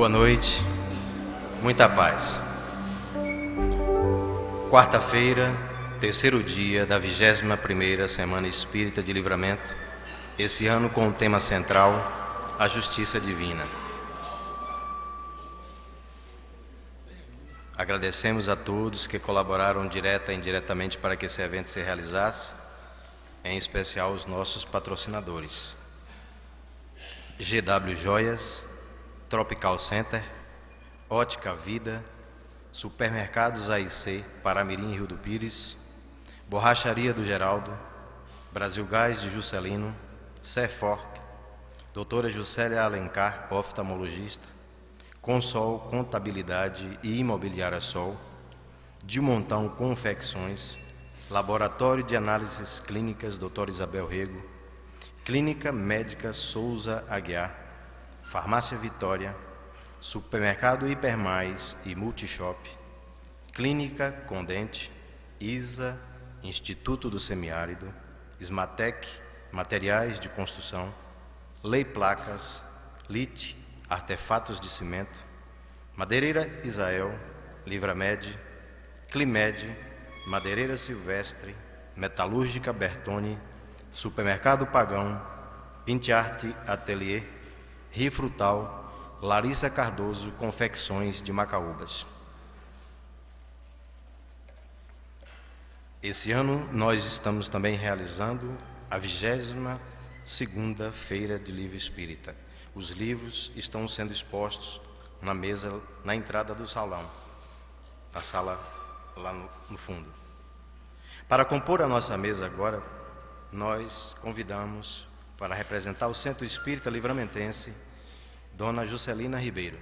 Boa noite, muita paz. Quarta-feira, terceiro dia da 21ª Semana Espírita de Livramento, esse ano com o tema central, a Justiça Divina. Agradecemos a todos que colaboraram direta e indiretamente para que esse evento se realizasse, em especial os nossos patrocinadores. GW Joias, Tropical Center, Ótica Vida, Supermercados AIC, Paramirim e Rio do Pires, Borracharia do Geraldo, Brasil Gás de Juscelino, Ceforc, Doutora Juscelia Alencar, oftalmologista, Consol Contabilidade e Imobiliária Sol, de Montão Confecções, Laboratório de Análises Clínicas Dr. Isabel Rego, Clínica Médica Souza Aguiar, Farmácia Vitória, Supermercado Hipermais e Multishop, Clínica Condente, ISA, Instituto do Semiárido, Smatec, Materiais de Construção, Lei Placas, LIT, Artefatos de Cimento, Madeireira Isael, Livramed, Climed, Madeireira Silvestre, Metalúrgica Bertone, Supermercado Pagão, Pintearte Atelier, Rio Frutal, Larissa Cardoso, Confecções de Macaúbas. Esse ano nós estamos também realizando a 22ª Feira de Livro Espírita. Os livros estão sendo expostos na mesa, na entrada do salão, na sala lá no fundo. Para compor a nossa mesa agora, nós convidamos para representar o Centro Espírita Livramentense, Dona Juscelina Ribeiro.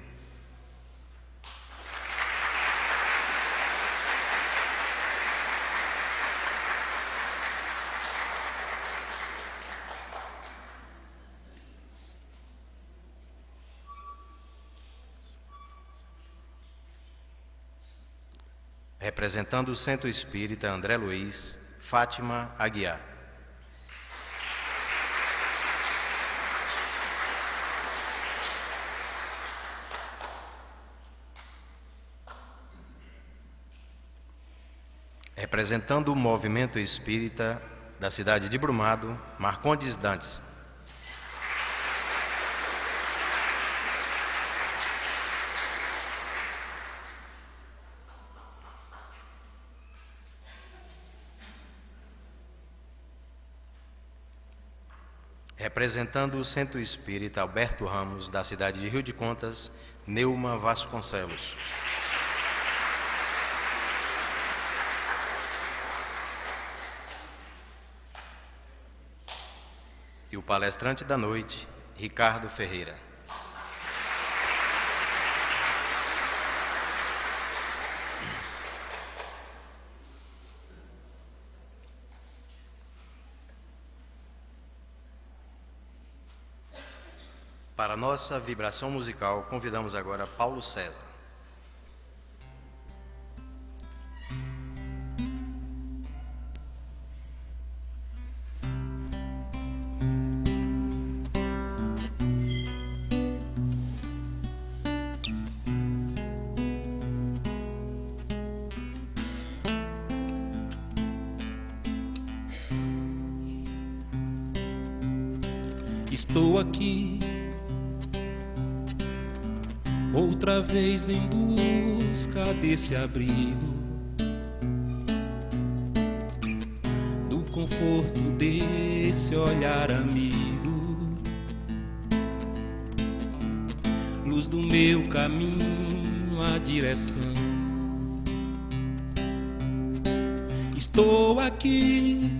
Representando o Centro Espírita André Luiz, Fátima Aguiar. Representando o Movimento Espírita da cidade de Brumado, Marcondes Dantes. Representando o Centro Espírita Alberto Ramos, da cidade de Rio de Contas, Neuma Vasconcelos. E o palestrante da noite, Ricardo Ferreira. Para nossa vibração musical, convidamos agora Paulo César. Estou aqui outra vez em busca desse abrigo, do conforto desse olhar amigo, luz do meu caminho, a direção. Estou aqui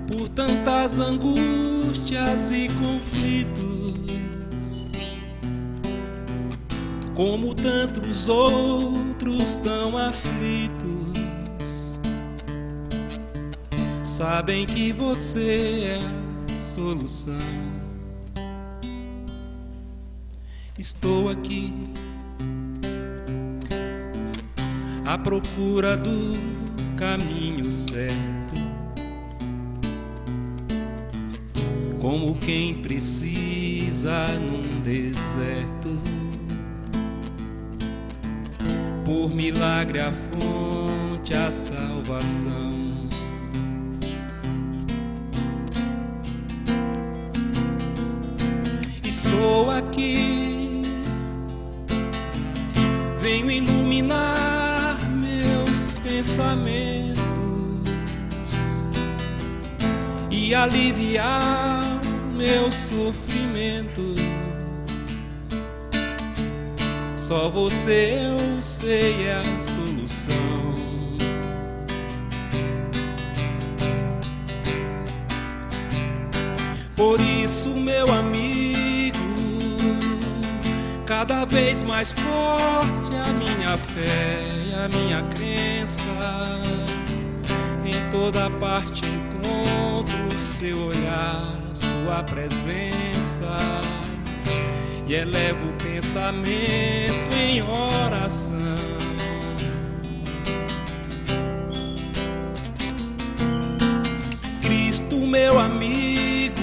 por tantas angústias e conflitos, como tantos outros tão aflitos. Sabem que você é a solução. Estou aqui à procura do caminho certo, como quem precisa pisar num deserto. Por milagre a fonte, a salvação. Estou aqui, venho iluminar meus pensamentos e aliviar meu sofrimento. Só você, eu sei, é a solução. Por isso, meu amigo, cada vez mais forte a minha fé e a minha crença. Em toda parte encontro seu olhar, sua presença, e elevo o pensamento em oração. Cristo, meu amigo,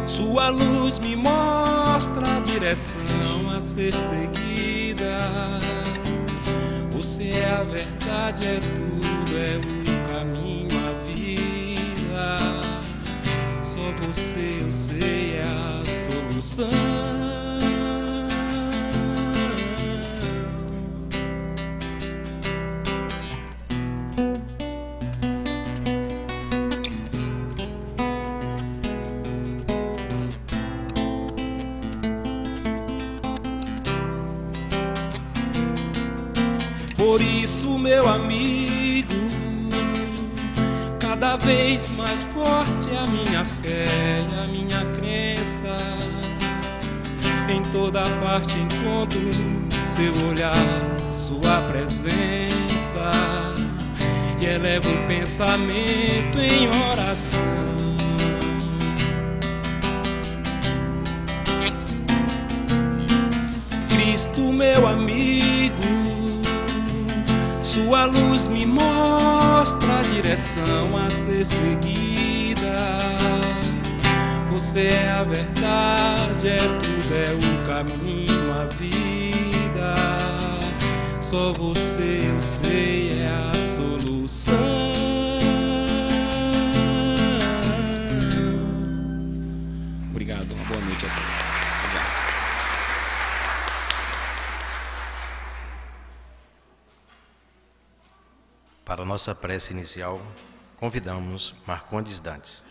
sua luz me mostra a direção a ser seguida. Você é a verdade, é tudo, é o caminho, a vida. Só você, eu sei, é a solução. Por isso, meu amigo, cada vez mais forte a minha fé e a minha crença. Em toda parte encontro seu olhar, sua presença, e elevo o pensamento em oração. Cristo, meu amigo, sua luz me mostra a direção a ser seguida. Você é a verdade, é tudo, é o caminho, a vida. Só você, eu sei, é a solução. Obrigado, uma boa noite a todos. Obrigado. Para a nossa prece inicial, convidamos Marcondes Dantes.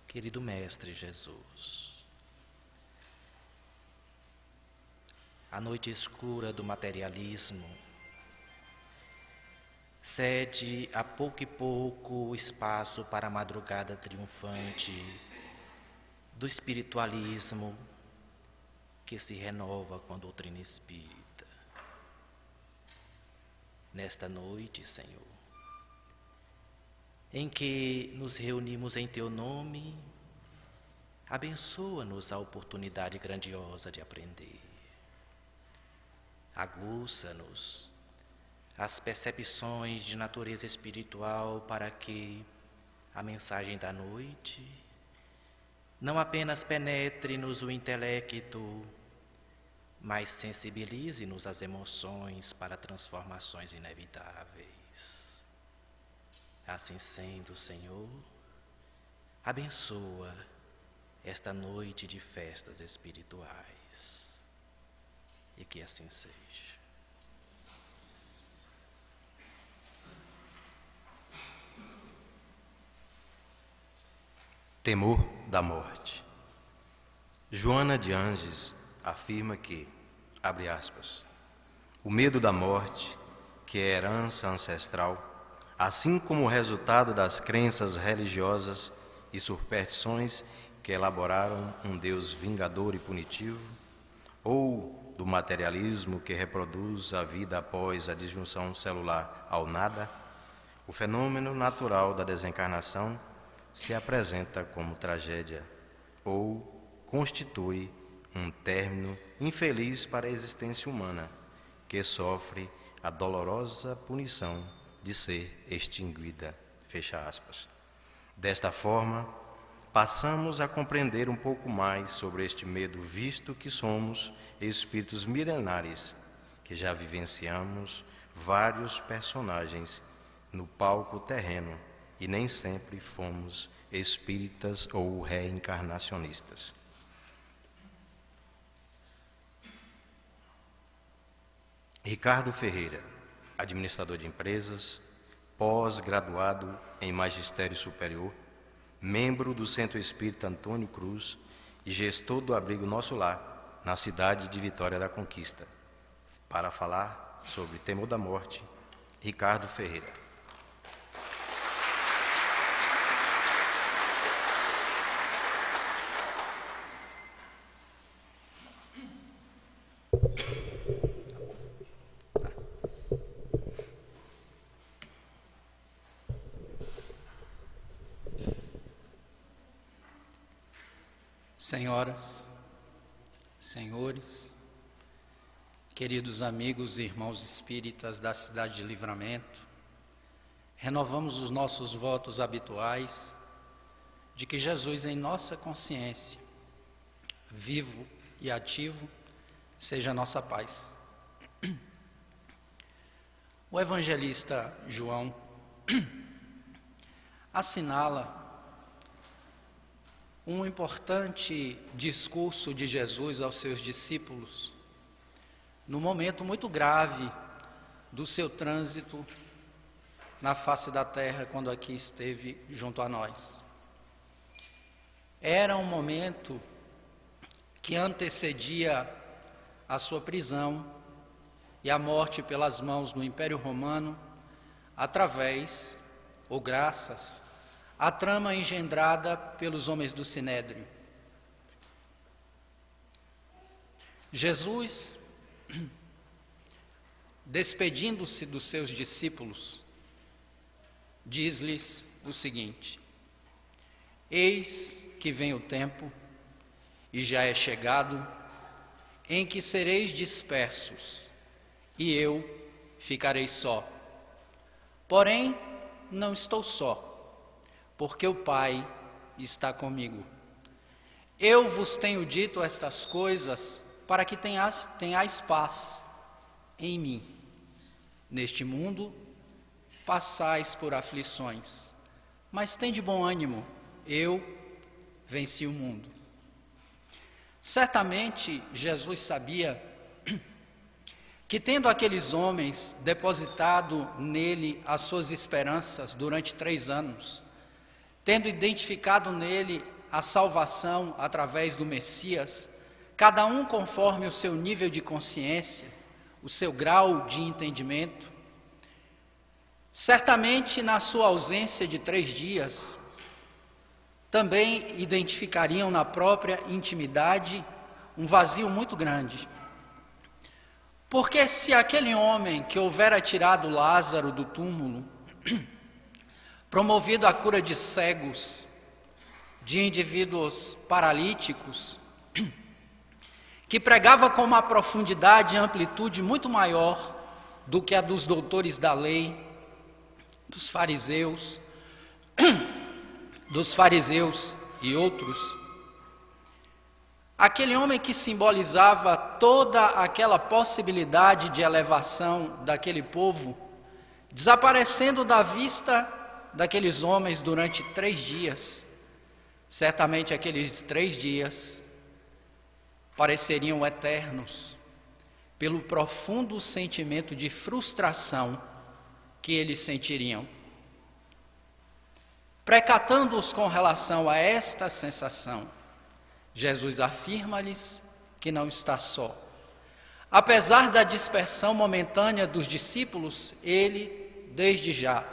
Querido Mestre Jesus, a noite escura do materialismo cede a pouco e pouco o espaço para a madrugada triunfante do espiritualismo que se renova com a doutrina espírita. Nesta noite, Senhor, em que nos reunimos em Teu nome, abençoa-nos a oportunidade grandiosa de aprender. Aguça-nos as percepções de natureza espiritual para que a mensagem da noite não apenas penetre-nos o intelecto, mas sensibilize-nos as emoções para transformações inevitáveis. Assim sendo, Senhor, abençoa esta noite de festas espirituais, e que assim seja. Temor da morte. Joana de Anges afirma que, abre aspas, o medo da morte, que é herança ancestral, assim como o resultado das crenças religiosas e superstições que elaboraram um Deus vingador e punitivo, ou do materialismo que reproduz a vida após a disjunção celular ao nada, o fenômeno natural da desencarnação se apresenta como tragédia ou constitui um término infeliz para a existência humana, que sofre a dolorosa punição de ser extinguida. Fecha aspas. Desta forma, passamos a compreender um pouco mais sobre este medo, visto que somos espíritos milenares, que já vivenciamos vários personagens no palco terreno e nem sempre fomos espíritas ou reencarnacionistas. Ricardo Ferreira, administrador de empresas, pós-graduado em Magistério Superior, membro do Centro Espírita Antônio Cruz e gestor do abrigo Nosso Lar, na cidade de Vitória da Conquista. Para falar sobre temor da morte, Ricardo Ferreira. Senhoras, senhores, queridos amigos e irmãos espíritas da cidade de Livramento, renovamos os nossos votos habituais de que Jesus, em nossa consciência, vivo e ativo, seja a nossa paz. O evangelista João assinala um importante discurso de Jesus aos seus discípulos, num momento muito grave do seu trânsito na face da terra, quando aqui esteve junto a nós. Era um momento que antecedia a sua prisão e a morte pelas mãos do Império Romano, através, ou graças, a trama engendrada pelos homens do Sinédrio. Jesus, despedindo-se dos seus discípulos, diz-lhes o seguinte: eis que vem o tempo, e já é chegado, em que sereis dispersos, e eu ficarei só. Porém, não estou só, porque o Pai está comigo. Eu vos tenho dito estas coisas para que tenhais paz em mim. Neste mundo passais por aflições, mas tende bom ânimo, eu venci o mundo. Certamente Jesus sabia que, tendo aqueles homens depositado nele as suas esperanças durante 3 anos, tendo identificado nele a salvação através do Messias, cada um conforme o seu nível de consciência, o seu grau de entendimento, certamente na sua ausência de 3 dias, também identificariam na própria intimidade um vazio muito grande. Porque se aquele homem que houvera tirado Lázaro do túmulo, promovido a cura de cegos, de indivíduos paralíticos, que pregava com uma profundidade e amplitude muito maior do que a dos doutores da lei, dos fariseus e outros, aquele homem que simbolizava toda aquela possibilidade de elevação daquele povo, desaparecendo da vista daqueles homens durante 3 dias, certamente aqueles 3 dias pareceriam eternos, pelo profundo sentimento de frustração que eles sentiriam. Precatando-os com relação a esta sensação, Jesus afirma-lhes que não está só. Apesar da dispersão momentânea dos discípulos, ele, desde já,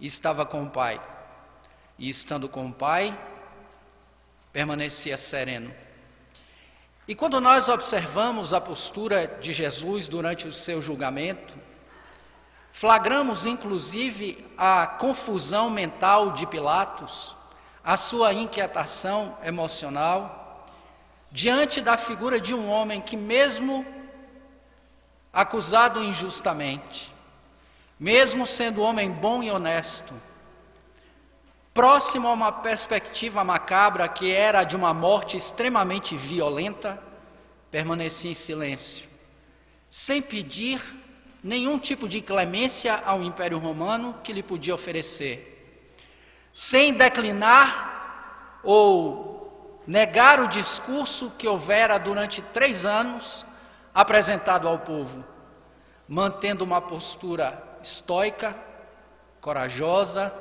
estava com o Pai, e estando com o Pai, permanecia sereno. E quando nós observamos a postura de Jesus durante o seu julgamento, flagramos inclusive a confusão mental de Pilatos a sua inquietação emocional diante da figura de um homem que, mesmo acusado injustamente, mesmo sendo homem bom e honesto, próximo a uma perspectiva macabra que era de uma morte extremamente violenta, permanecia em silêncio, sem pedir nenhum tipo de clemência ao Império Romano que lhe podia oferecer, sem declinar ou negar o discurso que houvera durante 3 anos apresentado ao povo, mantendo uma postura estoica, corajosa,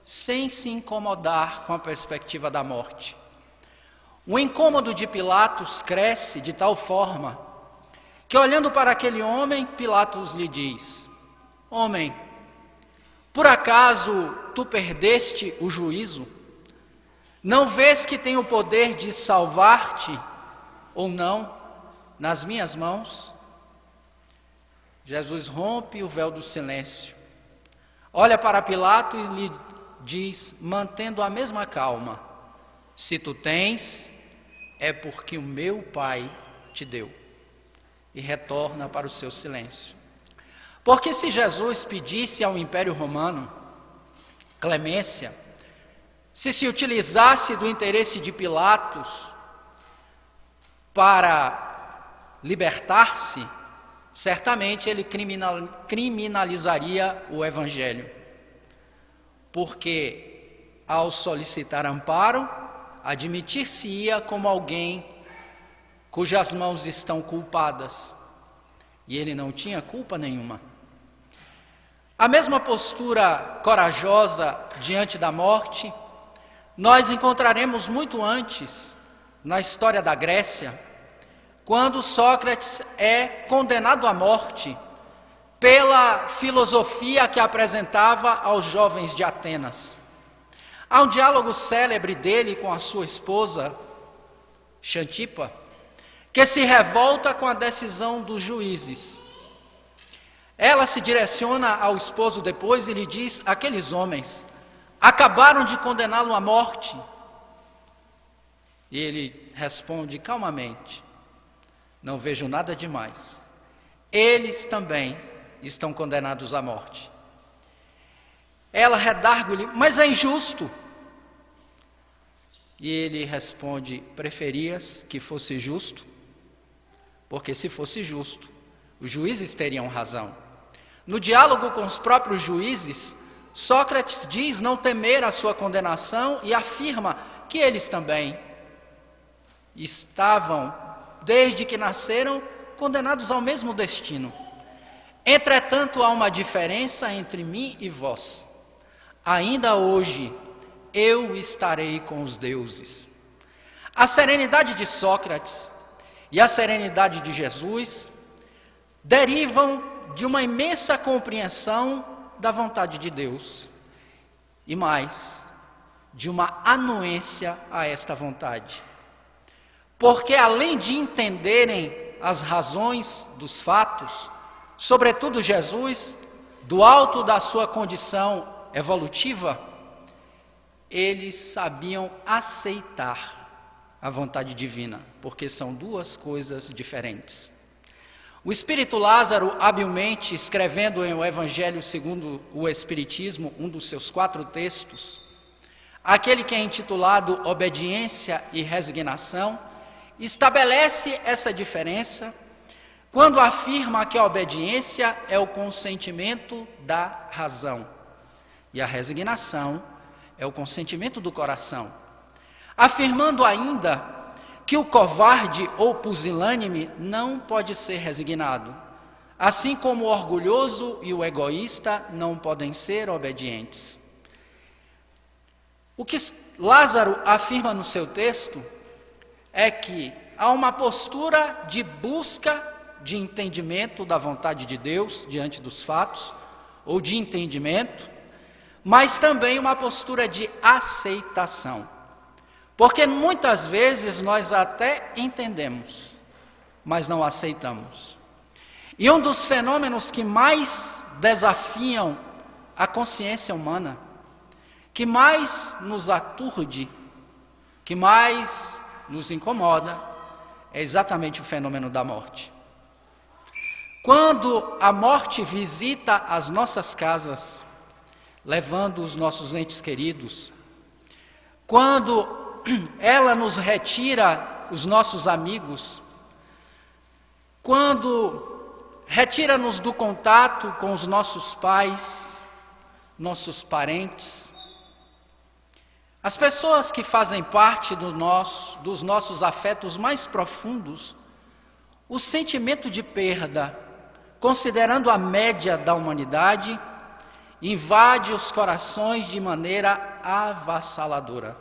sem se incomodar com a perspectiva da morte. O incômodo de Pilatos cresce de tal forma que, olhando para aquele homem, Pilatos lhe diz: homem, por acaso tu perdeste o juízo? Não vês que tenho o poder de salvar-te ou não nas minhas mãos? Jesus rompe o véu do silêncio, olha para Pilatos e lhe diz, mantendo a mesma calma: se tu tens, é porque o meu Pai te deu. E retorna para o seu silêncio. Porque se Jesus pedisse ao Império Romano clemência, se utilizasse do interesse de Pilatos para libertar-se, certamente ele criminalizaria o Evangelho. Porque, ao solicitar amparo, admitir-se-ia como alguém cujas mãos estão culpadas, e ele não tinha culpa nenhuma. A mesma postura corajosa diante da morte, nós encontraremos muito antes, na história da Grécia, quando Sócrates é condenado à morte pela filosofia que apresentava aos jovens de Atenas. Há um diálogo célebre dele com a sua esposa, Xantipa, que se revolta com a decisão dos juízes. Ela se direciona ao esposo depois e lhe diz: aqueles homens acabaram de condená-lo à morte. E ele responde calmamente: não vejo nada demais. Eles também estão condenados à morte. Ela redargue-lhe: mas é injusto. E ele responde: preferias que fosse justo? Porque se fosse justo, os juízes teriam razão. No diálogo com os próprios juízes, Sócrates diz não temer a sua condenação e afirma que eles também estavam, desde que nasceram, condenados ao mesmo destino. Entretanto, há uma diferença entre mim e vós. Ainda hoje eu estarei com os deuses. A serenidade de Sócrates e a serenidade de Jesus derivam de uma imensa compreensão da vontade de Deus e mais, de uma anuência a esta vontade. Porque além de entenderem as razões dos fatos, sobretudo Jesus, do alto da sua condição evolutiva, eles sabiam aceitar a vontade divina, porque são duas coisas diferentes. O Espírito Lázaro, habilmente escrevendo em o Evangelho segundo o Espiritismo, um dos seus 4 textos, aquele que é intitulado Obediência e Resignação, estabelece essa diferença quando afirma que a obediência é o consentimento da razão e a resignação é o consentimento do coração, afirmando ainda que o covarde ou pusilânime não pode ser resignado, assim como o orgulhoso e o egoísta não podem ser obedientes. O que Lázaro afirma no seu texto é que há uma postura de busca de entendimento da vontade de Deus diante dos fatos, ou de entendimento, mas também uma postura de aceitação. Porque muitas vezes nós até entendemos, mas não aceitamos. E um dos fenômenos que mais desafiam a consciência humana, que mais nos aturde, que mais nos incomoda, é exatamente o fenômeno da morte. Quando a morte visita as nossas casas, levando os nossos entes queridos, quando ela nos retira os nossos amigos, quando retira-nos do contato com os nossos pais, nossos parentes, as pessoas que fazem parte dos nossos afetos mais profundos, o sentimento de perda, considerando a média da humanidade, invade os corações de maneira avassaladora.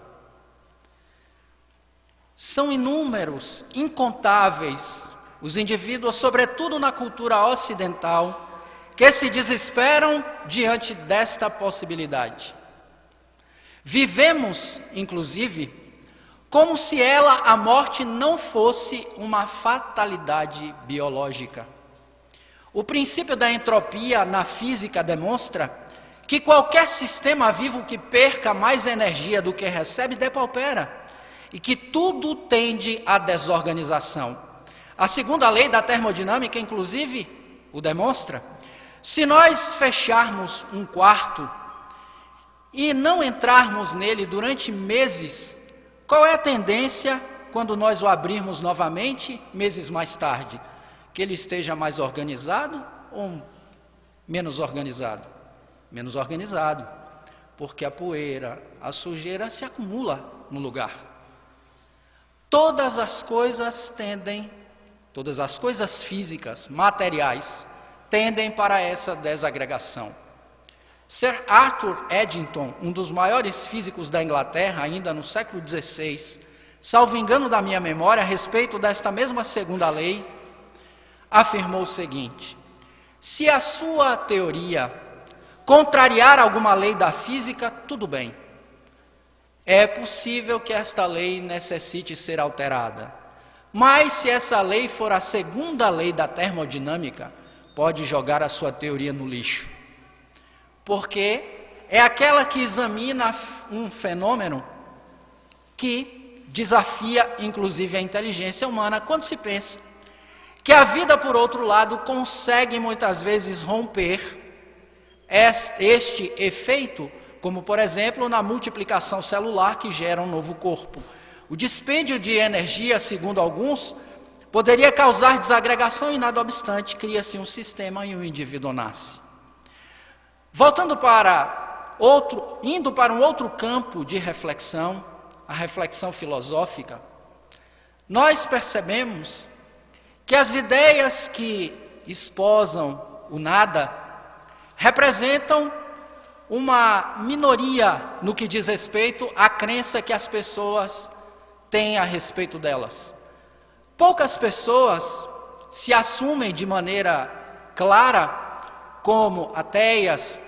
São inúmeros, incontáveis, os indivíduos, sobretudo na cultura ocidental, que se desesperam diante desta possibilidade. Vivemos, inclusive, como se a morte, não fosse uma fatalidade biológica. O princípio da entropia na física demonstra que qualquer sistema vivo que perca mais energia do que recebe depaupera, e que tudo tende à desorganização. A segunda lei da termodinâmica, inclusive, o demonstra. Se nós fecharmos um quarto e não entrarmos nele durante meses, qual é a tendência quando nós o abrirmos novamente, meses mais tarde? Que ele esteja mais organizado ou menos organizado? Menos organizado, porque a poeira, a sujeira se acumula no lugar. Todas as coisas físicas, materiais, tendem para essa desagregação. Sir Arthur Eddington, um dos maiores físicos da Inglaterra, ainda no século XVI, salvo engano da minha memória, a respeito desta mesma segunda lei, afirmou o seguinte: se a sua teoria contrariar alguma lei da física, tudo bem. É possível que esta lei necessite ser alterada. Mas se essa lei for a segunda lei da termodinâmica, pode jogar a sua teoria no lixo. Porque é aquela que examina um fenômeno que desafia, inclusive, a inteligência humana, quando se pensa que a vida, por outro lado, consegue muitas vezes romper este efeito, como, por exemplo, na multiplicação celular que gera um novo corpo. O dispêndio de energia, segundo alguns, poderia causar desagregação e, nada obstante, cria-se um sistema e o indivíduo nasce. Indo para um outro campo de reflexão, a reflexão filosófica, nós percebemos que as ideias que esposam o nada representam uma minoria no que diz respeito à crença que as pessoas têm a respeito delas. Poucas pessoas se assumem de maneira clara como ateias,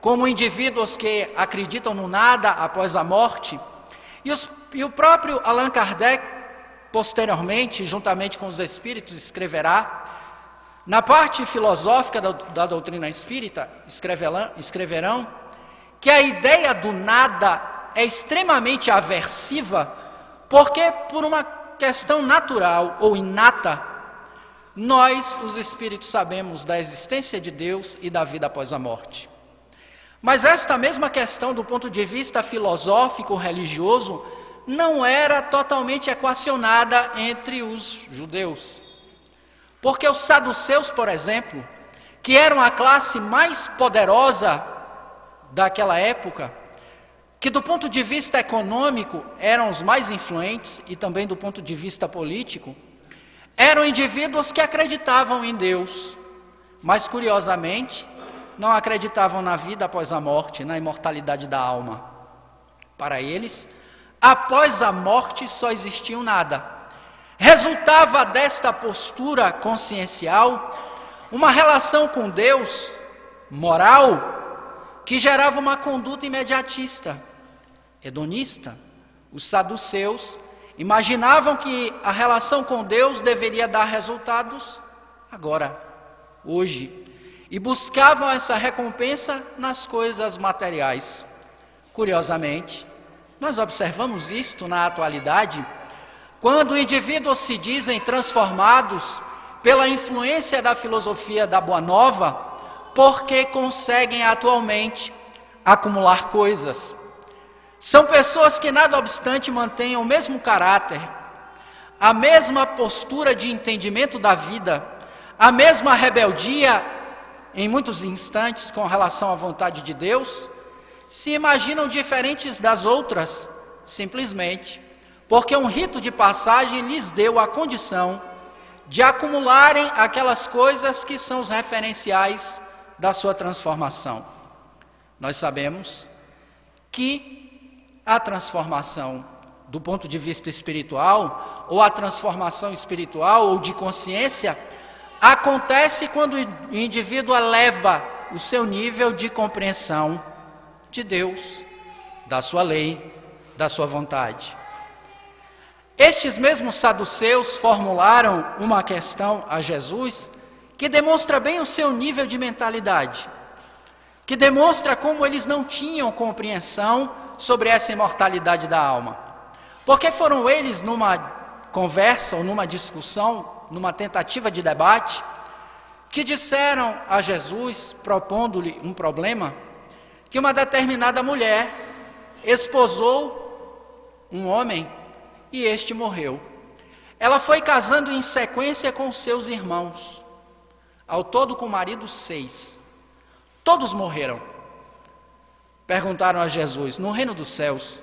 como indivíduos que acreditam no nada após a morte. E o próprio Allan Kardec, posteriormente, juntamente com os espíritos, escreverá, na parte filosófica da doutrina espírita, escreverão que a ideia do nada é extremamente aversiva, porque por uma questão natural ou inata, nós, os espíritos, sabemos da existência de Deus e da vida após a morte. Mas esta mesma questão, do ponto de vista filosófico, religioso, não era totalmente equacionada entre os judeus. Porque os saduceus, por exemplo, que eram a classe mais poderosa daquela época, que do ponto de vista econômico eram os mais influentes e também do ponto de vista político, eram indivíduos que acreditavam em Deus, mas curiosamente não acreditavam na vida após a morte, na imortalidade da alma. Para eles, após a morte só existia um nada. Resultava desta postura consciencial uma relação com Deus, moral, que gerava uma conduta imediatista, hedonista. Os saduceus imaginavam que a relação com Deus deveria dar resultados agora, hoje, e buscavam essa recompensa nas coisas materiais. Curiosamente, nós observamos isto na atualidade, quando indivíduos se dizem transformados pela influência da filosofia da Boa Nova, porque conseguem atualmente acumular coisas. São pessoas que, nada obstante, mantêm o mesmo caráter, a mesma postura de entendimento da vida, a mesma rebeldia, em muitos instantes, com relação à vontade de Deus, se imaginam diferentes das outras, simplesmente porque um rito de passagem lhes deu a condição de acumularem aquelas coisas que são os referenciais da sua transformação. Nós sabemos que a transformação do ponto de vista espiritual, ou a transformação espiritual ou de consciência, acontece quando o indivíduo eleva o seu nível de compreensão de Deus, da sua lei, da sua vontade. Estes mesmos saduceus formularam uma questão a Jesus que demonstra bem o seu nível de mentalidade, que demonstra como eles não tinham compreensão sobre essa imortalidade da alma. Porque foram eles, numa conversa ou numa discussão, numa tentativa de debate, que disseram a Jesus, propondo-lhe um problema, que uma determinada mulher esposou um homem e este morreu. Ela foi casando em sequência com seus irmãos, ao todo com o marido 6. Todos morreram. Perguntaram a Jesus: no reino dos céus,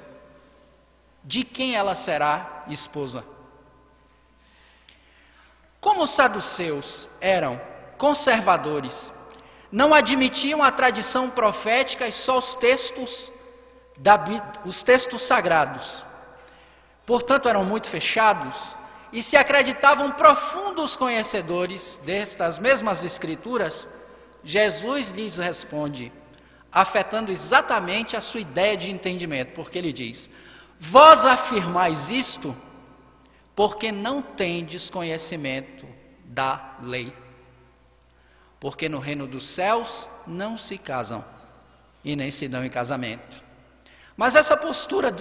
de quem ela será esposa? Como os saduceus eram conservadores, não admitiam a tradição profética e só os textos sagrados. Portanto, eram muito fechados e se acreditavam profundos conhecedores destas mesmas escrituras. Jesus lhes responde, afetando exatamente a sua ideia de entendimento, porque ele diz: vós afirmais isto porque não tendes conhecimento da lei. Porque no reino dos céus não se casam e nem se dão em casamento. Mas essa postura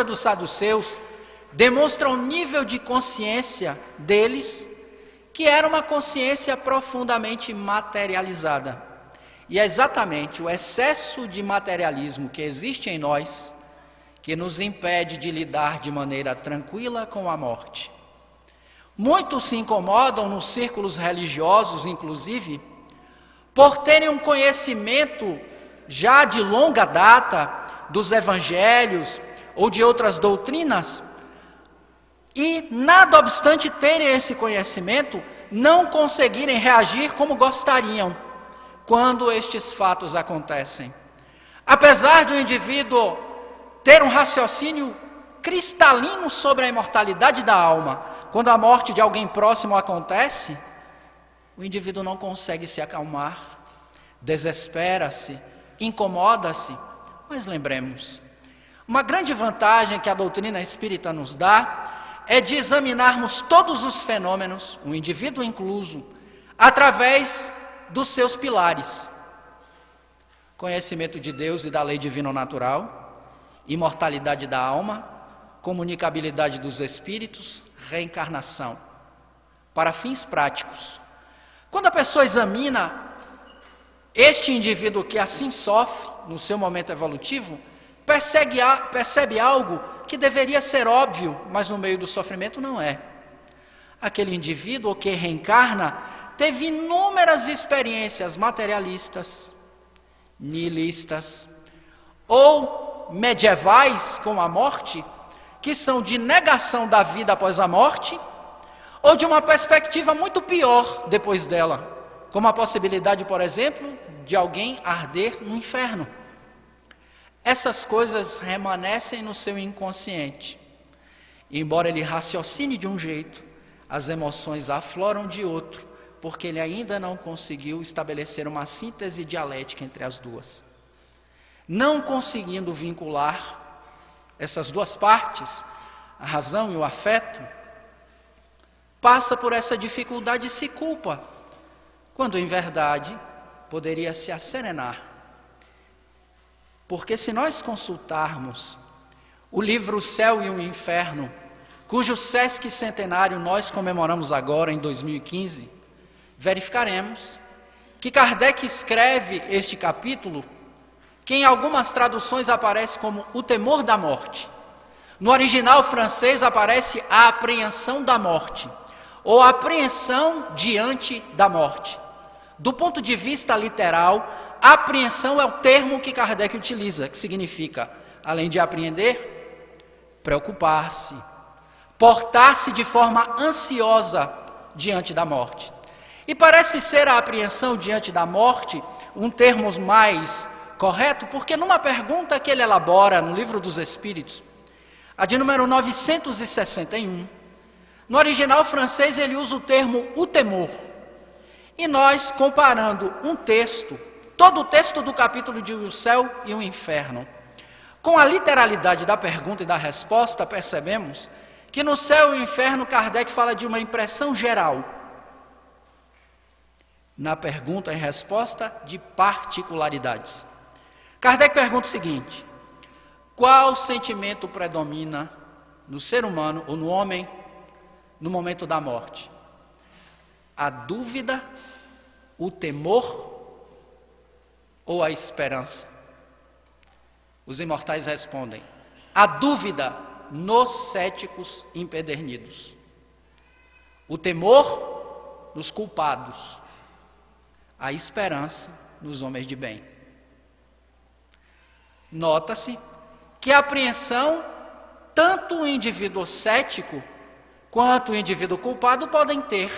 dos saduceus demonstra um nível de consciência deles, que era uma consciência profundamente materializada. E é exatamente o excesso de materialismo que existe em nós que nos impede de lidar de maneira tranquila com a morte. Muitos se incomodam nos círculos religiosos, inclusive, por terem um conhecimento já de longa data dos evangelhos ou de outras doutrinas, e, nada obstante terem esse conhecimento, não conseguirem reagir como gostariam quando estes fatos acontecem. Apesar de o indivíduo ter um raciocínio cristalino sobre a imortalidade da alma, quando a morte de alguém próximo acontece, o indivíduo não consegue se acalmar, desespera-se, incomoda-se. Mas lembremos, uma grande vantagem que a doutrina espírita nos dá é de examinarmos todos os fenômenos, o indivíduo incluso, através dos seus pilares: conhecimento de Deus e da lei divino-natural, imortalidade da alma, comunicabilidade dos espíritos, reencarnação, para fins práticos. Quando a pessoa examina este indivíduo que assim sofre no seu momento evolutivo, percebe algo que deveria ser óbvio, mas no meio do sofrimento não é. Aquele indivíduo que reencarna teve inúmeras experiências materialistas, nihilistas ou medievais com a morte, que são de negação da vida após a morte, ou de uma perspectiva muito pior depois dela, como a possibilidade, por exemplo, de alguém arder no inferno. Essas coisas remanescem no seu inconsciente. E, embora ele raciocine de um jeito, as emoções afloram de outro, porque ele ainda não conseguiu estabelecer uma síntese dialética entre as duas. Não conseguindo vincular essas duas partes, a razão e o afeto, passa por essa dificuldade e se culpa, quando em verdade poderia se acerenar Porque se nós consultarmos o livro O Céu e o Inferno, cujo Sesc Centenário nós comemoramos agora em 2015, verificaremos que Kardec escreve este capítulo, que em algumas traduções aparece como o temor da morte. No original francês aparece a apreensão da morte, ou a apreensão diante da morte. Do ponto de vista literal, apreensão é o termo que Kardec utiliza, que significa, além de apreender, preocupar-se, portar-se de forma ansiosa diante da morte. E parece ser a apreensão diante da morte um termo mais correto, porque numa pergunta que ele elabora no Livro dos Espíritos, a de número 961, no original francês ele usa o termo o temor. E nós, comparando um texto, todo o texto do capítulo de O Céu e o Inferno, com a literalidade da pergunta e da resposta, percebemos que no Céu e o Inferno Kardec fala de uma impressão geral. Na pergunta e resposta, de particularidades. Kardec pergunta o seguinte: qual sentimento predomina no ser humano ou no homem no momento da morte? A dúvida, o temor ou a esperança? Os imortais respondem: a dúvida nos céticos empedernidos, o temor nos culpados, a esperança nos homens de bem. Nota-se que a apreensão, tanto o indivíduo cético quanto o indivíduo culpado podem ter,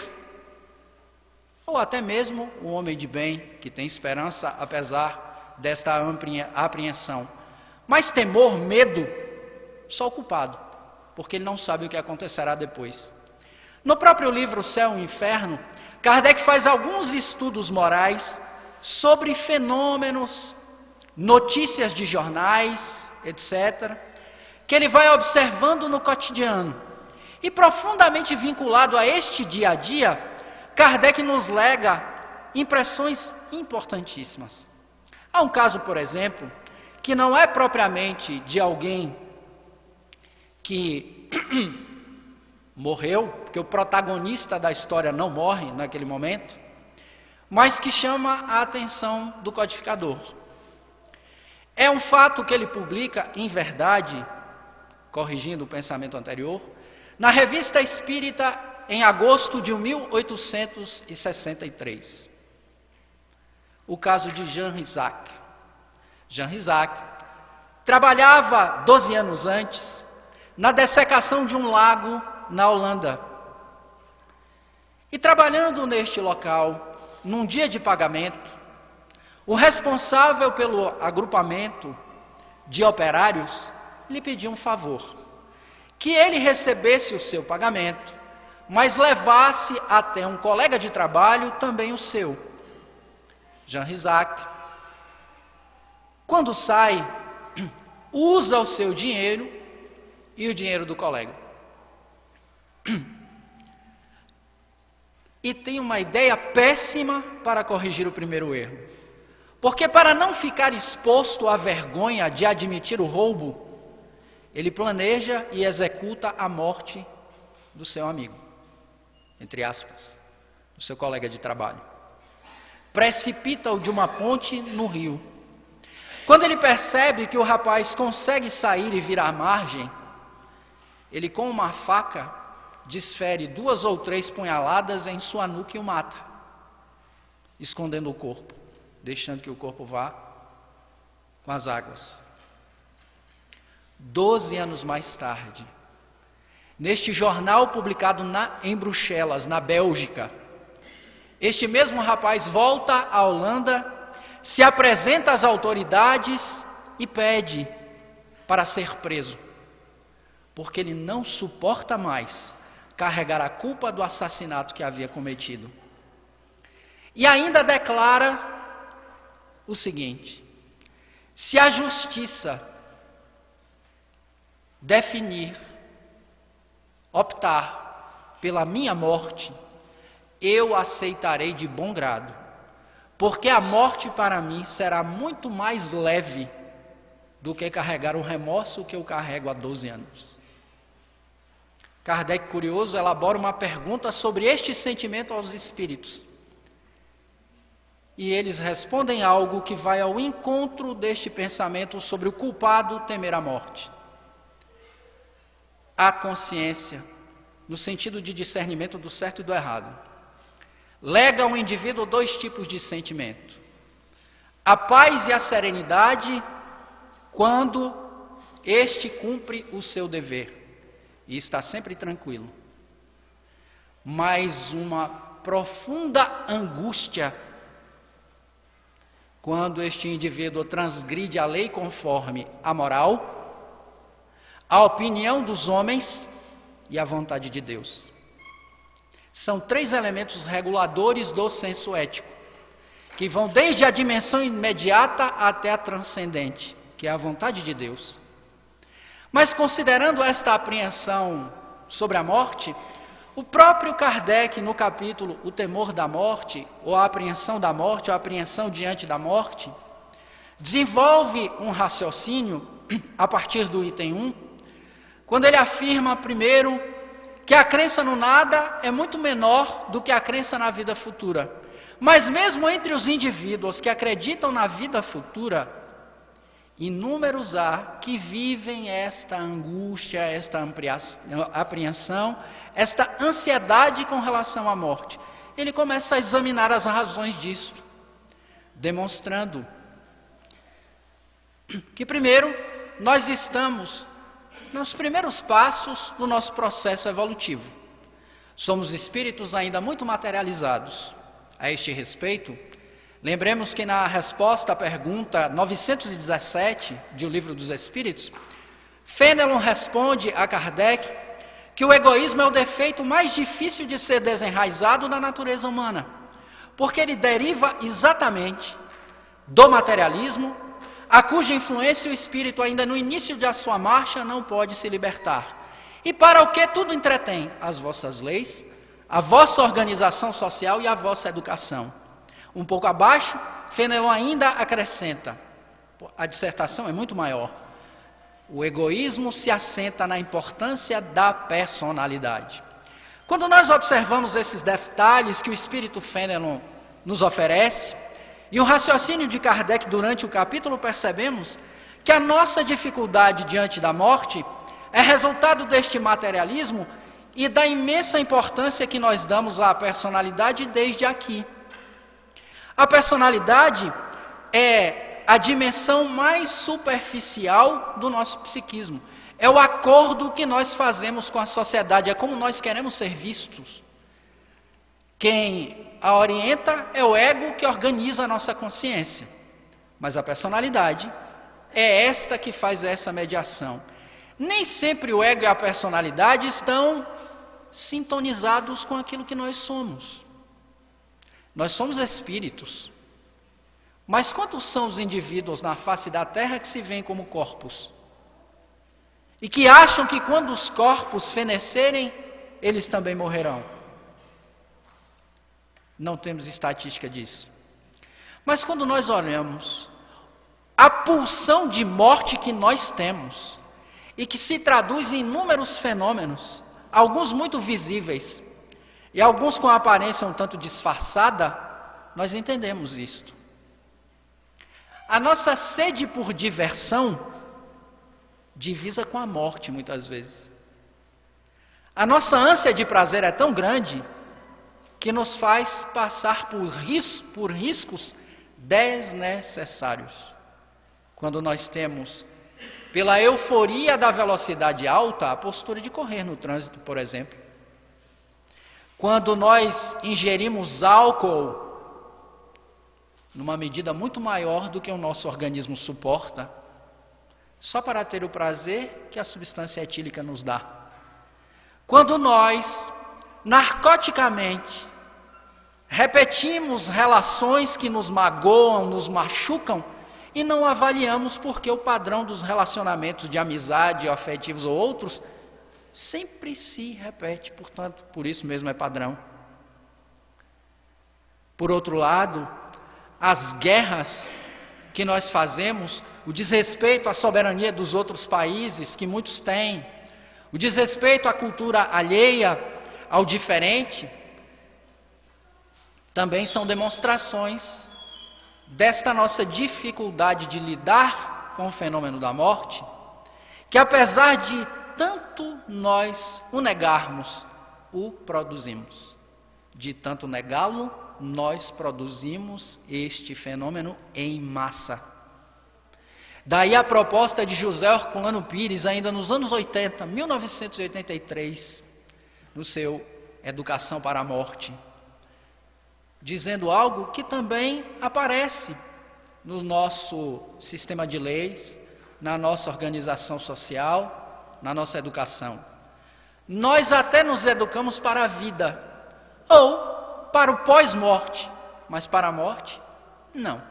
ou até mesmo o homem de bem, que tem esperança apesar desta apreensão. Mas temor, medo, só o culpado, porque ele não sabe o que acontecerá depois. No próprio livro O Céu e o Inferno, Kardec faz alguns estudos morais sobre fenômenos, notícias de jornais, etc., que ele vai observando no cotidiano. E profundamente vinculado a este dia a dia, Kardec nos lega impressões importantíssimas. Há um caso, por exemplo, que não é propriamente de alguém que morreu, porque o protagonista da história não morre naquele momento, mas que chama a atenção do codificador. É um fato que ele publica, em verdade, corrigindo o pensamento anterior, na Revista Espírita, em agosto de 1863. O caso de Jean Rizac. Jean Rizac trabalhava 12 anos antes na dessecação de um lago na Holanda. E trabalhando neste local, num dia de pagamento, o responsável pelo agrupamento de operários lhe pediu um favor, que ele recebesse o seu pagamento, mas levasse até um colega de trabalho também o seu. Jean Rizac, quando sai, usa o seu dinheiro e o dinheiro do colega. E tem uma ideia péssima para corrigir o primeiro erro. Porque para não ficar exposto à vergonha de admitir o roubo, ele planeja e executa a morte do seu amigo, entre aspas, do seu colega de trabalho. Precipita-o de uma ponte no rio. Quando ele percebe que o rapaz consegue sair e virar margem, ele com uma faca desfere 2 ou 3 punhaladas em sua nuca e o mata, escondendo o corpo, deixando que o corpo vá com as águas. 12 anos mais tarde, neste jornal publicado em Bruxelas, na Bélgica, este mesmo rapaz volta à Holanda, se apresenta às autoridades e pede para ser preso, porque ele não suporta mais carregar a culpa do assassinato que havia cometido. E ainda declara o seguinte: se a justiça definir, optar pela minha morte, eu aceitarei de bom grado, porque a morte para mim será muito mais leve do que carregar um remorso que eu carrego há 12 anos. Kardec, curioso, elabora uma pergunta sobre este sentimento aos espíritos. E eles respondem algo que vai ao encontro deste pensamento sobre o culpado temer a morte. A consciência, no sentido de discernimento do certo e do errado, lega ao indivíduo 2 tipos de sentimento: a paz e a serenidade quando este cumpre o seu dever e está sempre tranquilo, mas uma profunda angústia quando este indivíduo transgride a lei conforme a moral, a opinião dos homens e a vontade de Deus. São 3 elementos reguladores do senso ético, que vão desde a dimensão imediata até a transcendente, que é a vontade de Deus. Mas considerando esta apreensão sobre a morte, o próprio Kardec, no capítulo O Temor da Morte, ou a apreensão da morte, ou a apreensão diante da morte, desenvolve um raciocínio a partir do item 1, quando ele afirma, primeiro, que a crença no nada é muito menor do que a crença na vida futura. Mas mesmo entre os indivíduos que acreditam na vida futura, inúmeros há que vivem esta angústia, esta apreensão, esta ansiedade com relação à morte. Ele começa a examinar as razões disso, demonstrando que, primeiro, nós estamos nos primeiros passos do nosso processo evolutivo. Somos espíritos ainda muito materializados. A este respeito, lembremos que na resposta à pergunta 917 de O Livro dos Espíritos, Fenelon responde a Kardec que o egoísmo é o defeito mais difícil de ser desenraizado na natureza humana, porque ele deriva exatamente do materialismo, a cuja influência o espírito ainda no início da sua marcha não pode se libertar. E para o que tudo entretém? As vossas leis, a vossa organização social e a vossa educação. Um pouco abaixo, Fenelon ainda acrescenta, a dissertação é muito maior, o egoísmo se assenta na importância da personalidade. Quando nós observamos esses detalhes que o espírito Fenelon nos oferece, e o raciocínio de Kardec durante o capítulo, percebemos que a nossa dificuldade diante da morte é resultado deste materialismo e da imensa importância que nós damos à personalidade desde aqui. A personalidade é a dimensão mais superficial do nosso psiquismo. É o acordo que nós fazemos com a sociedade, é como nós queremos ser vistos. Quem a orienta é o ego que organiza a nossa consciência. Mas a personalidade é esta que faz essa mediação. Nem sempre o ego e a personalidade estão sintonizados com aquilo que nós somos. Nós somos espíritos. Mas quantos são os indivíduos na face da terra que se veem como corpos? E que acham que quando os corpos fenecerem, eles também morrerão? Não temos estatística disso. Mas quando nós olhamos a pulsão de morte que nós temos, e que se traduz em inúmeros fenômenos, alguns muito visíveis, e alguns com a aparência um tanto disfarçada, nós entendemos isto. A nossa sede por diversão divisa com a morte muitas vezes. A nossa ânsia de prazer é tão grande que nos faz passar por riscos desnecessários. Quando nós temos, pela euforia da velocidade alta, a postura de correr no trânsito, por exemplo. Quando nós ingerimos álcool numa medida muito maior do que o nosso organismo suporta, só para ter o prazer que a substância etílica nos dá. Quando nós, narcoticamente, repetimos relações que nos magoam, nos machucam, e não avaliamos porque o padrão dos relacionamentos de amizade, afetivos ou outros, sempre se repete, portanto, por isso mesmo é padrão. Por outro lado, as guerras que nós fazemos, o desrespeito à soberania dos outros países, que muitos têm, o desrespeito à cultura alheia, ao diferente, também são demonstrações desta nossa dificuldade de lidar com o fenômeno da morte, que apesar de tanto nós o negarmos, o produzimos. De tanto negá-lo, nós produzimos este fenômeno em massa. Daí a proposta de José Herculano Pires, ainda nos anos 80, 1983, no seu Educação para a Morte, dizendo algo que também aparece no nosso sistema de leis, na nossa organização social, na nossa educação. Nós até nos educamos para a vida, ou para o pós-morte, mas para a morte, não.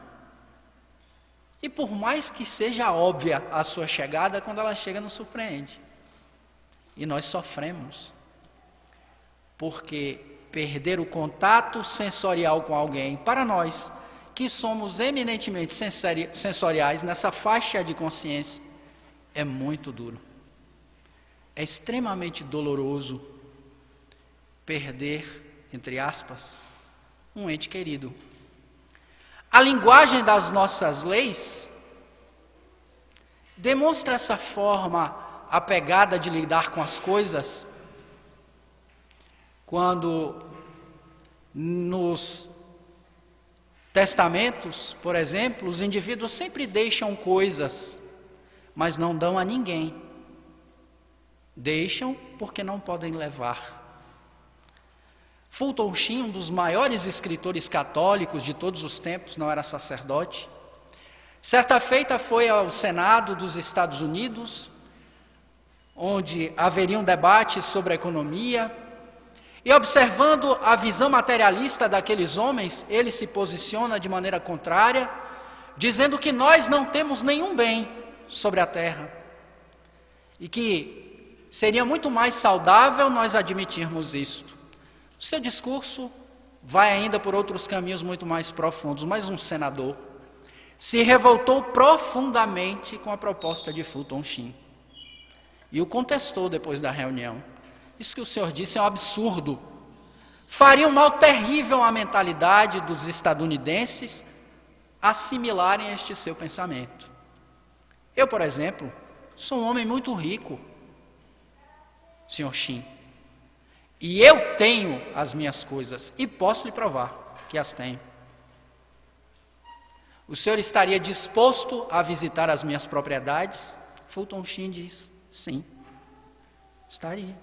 E por mais que seja óbvia a sua chegada, quando ela chega nos surpreende. E nós sofremos, porque perder o contato sensorial com alguém, para nós, que somos eminentemente sensoriais nessa faixa de consciência, é muito duro. É extremamente doloroso perder, entre aspas, um ente querido. A linguagem das nossas leis demonstra essa forma apegada de lidar com as coisas, quando nos testamentos, por exemplo, os indivíduos sempre deixam coisas, mas não dão a ninguém. Deixam porque não podem levar. Fulton Sheen, um dos maiores escritores católicos de todos os tempos, não era sacerdote. Certa feita foi ao Senado dos Estados Unidos, onde haveria um debate sobre a economia, e observando a visão materialista daqueles homens, ele se posiciona de maneira contrária, dizendo que nós não temos nenhum bem sobre a terra, e que seria muito mais saudável nós admitirmos isto. O seu discurso vai ainda por outros caminhos muito mais profundos, mas um senador se revoltou profundamente com a proposta de Fulton Sheen e o contestou depois da reunião. Isso que o senhor disse é um absurdo. Faria um mal terrível à mentalidade dos estadunidenses assimilarem este seu pensamento. Eu, por exemplo, sou um homem muito rico, senhor Sheen, e eu tenho as minhas coisas e posso lhe provar que as tenho. O senhor estaria disposto a visitar as minhas propriedades? Fulton Sheen diz, sim, estaria.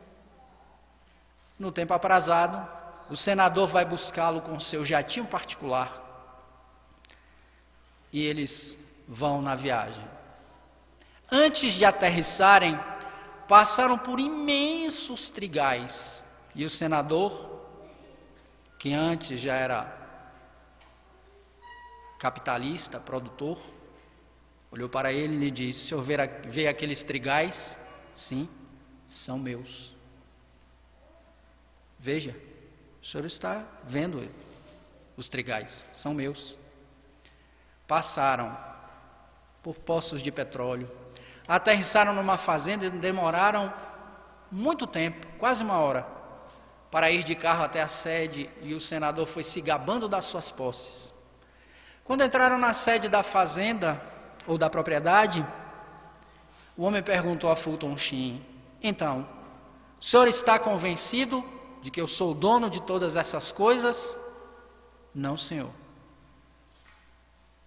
No tempo aprazado, o senador vai buscá-lo com seu jatinho particular e eles vão na viagem. Antes de aterrissarem, passaram por imensos trigais e o senador, que antes já era capitalista, produtor, olhou para ele e lhe disse: o senhor vê aqueles trigais? Sim, são meus. Veja, o senhor está vendo os trigais, são meus. Passaram por poços de petróleo, aterrissaram numa fazenda e demoraram muito tempo, quase 1 hora, para ir de carro até a sede, e o senador foi se gabando das suas posses. Quando entraram na sede da fazenda, ou da propriedade, o homem perguntou a Fulton Sheen: então, o senhor está convencido de que eu sou o dono de todas essas coisas? Não, senhor.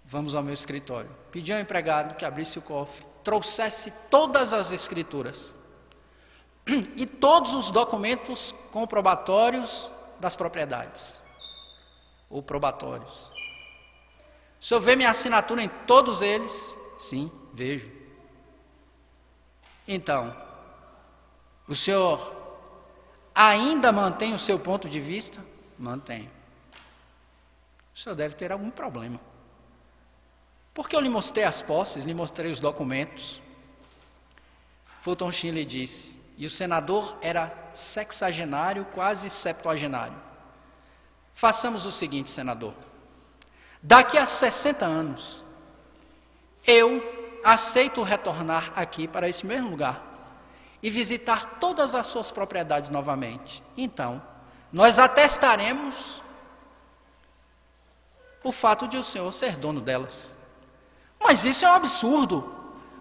Vamos ao meu escritório. Pedi ao empregado que abrisse o cofre, trouxesse todas as escrituras e todos os documentos comprobatórios das propriedades, ou probatórios. O senhor vê minha assinatura em todos eles? Sim, vejo. Então, o senhor ainda mantém o seu ponto de vista? Mantenho. O senhor deve ter algum problema. Porque eu lhe mostrei as posses, lhe mostrei os documentos. Fulton Sheen lhe disse, e o senador era sexagenário, quase septuagenário: façamos o seguinte, senador, daqui a 60 anos, eu aceito retornar aqui para esse mesmo lugar e visitar todas as suas propriedades novamente. Então, nós atestaremos o fato de o Senhor ser dono delas. Mas isso é um absurdo.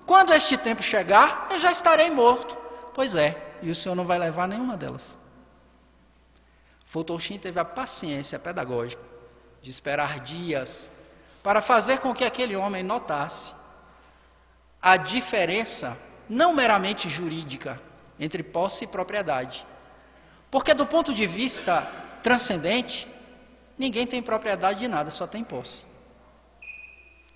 Quando este tempo chegar, eu já estarei morto. Pois é, e o Senhor não vai levar nenhuma delas. Fotoshin teve a paciência pedagógica de esperar dias para fazer com que aquele homem notasse a diferença não meramente jurídica entre posse e propriedade. Porque do ponto de vista transcendente, ninguém tem propriedade de nada, só tem posse.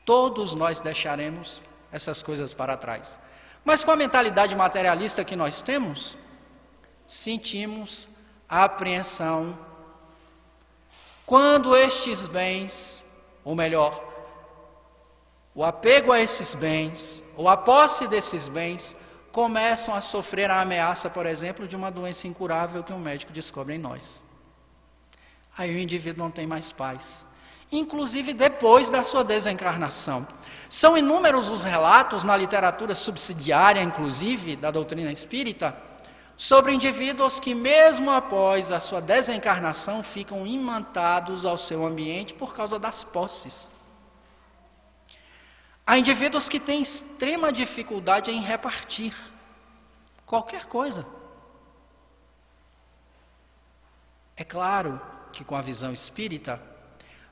Todos nós deixaremos essas coisas para trás. Mas com a mentalidade materialista que nós temos, sentimos a apreensão quando estes bens, ou melhor, o apego a esses bens, ou a posse desses bens, começam a sofrer a ameaça, por exemplo, de uma doença incurável que um médico descobre em nós. Aí o indivíduo não tem mais paz, inclusive depois da sua desencarnação. São inúmeros os relatos na literatura subsidiária, inclusive, da doutrina espírita, sobre indivíduos que, mesmo após a sua desencarnação, ficam imantados ao seu ambiente por causa das posses. Há indivíduos que têm extrema dificuldade em repartir qualquer coisa. É claro que com a visão espírita,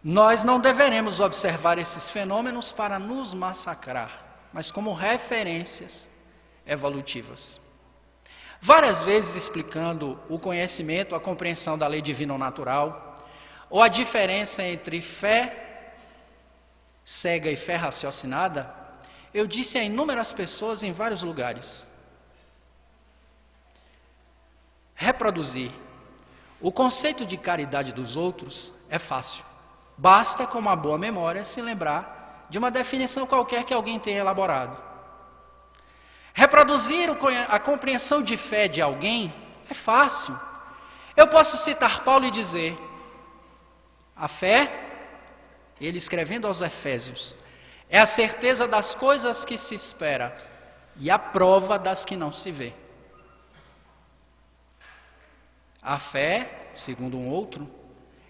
nós não deveremos observar esses fenômenos para nos massacrar, mas como referências evolutivas. Várias vezes explicando o conhecimento, a compreensão da lei divina ou natural, ou a diferença entre fé cega e fé raciocinada, eu disse a inúmeras pessoas em vários lugares: reproduzir o conceito de caridade dos outros é fácil. Basta, com uma boa memória, se lembrar de uma definição qualquer que alguém tenha elaborado. Reproduzir a compreensão de fé de alguém é fácil. Eu posso citar Paulo e dizer: a fé, ele escrevendo aos Efésios, é a certeza das coisas que se espera e a prova das que não se vê. A fé, segundo um outro,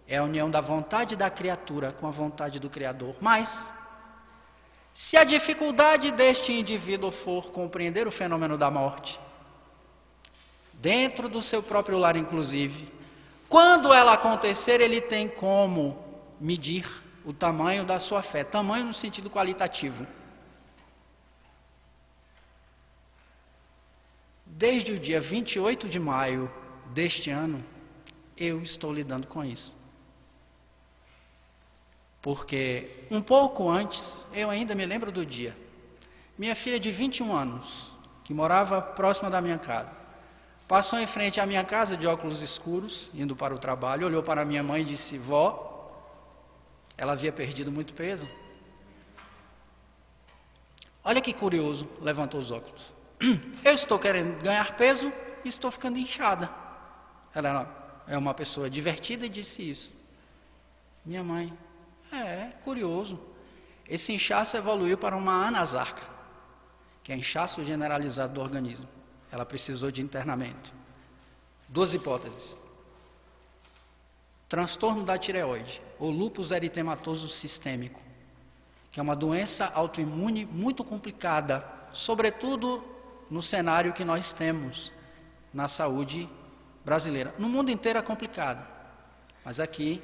é a união da vontade da criatura com a vontade do Criador. Mas, se a dificuldade deste indivíduo for compreender o fenômeno da morte, dentro do seu próprio lar inclusive, quando ela acontecer, ele tem como medir o tamanho da sua fé, tamanho no sentido qualitativo. Desde o dia 28 de maio deste ano, eu estou lidando com isso. Porque um pouco antes, eu ainda me lembro do dia, minha filha de 21 anos, que morava próxima da minha casa, passou em frente à minha casa de óculos escuros, indo para o trabalho, olhou para minha mãe e disse: vó, ela havia perdido muito peso. Olha que curioso, levantou os óculos. Eu estou querendo ganhar peso e estou ficando inchada. Ela é uma pessoa divertida e disse isso. Minha mãe: curioso. Esse inchaço evoluiu para uma anasarca, que é inchaço generalizado do organismo. Ela precisou de internamento. 2 hipóteses: transtorno da tireoide ou lúpus eritematoso sistêmico, que é uma doença autoimune muito complicada, sobretudo no cenário que nós temos na saúde brasileira. No mundo inteiro é complicado, mas aqui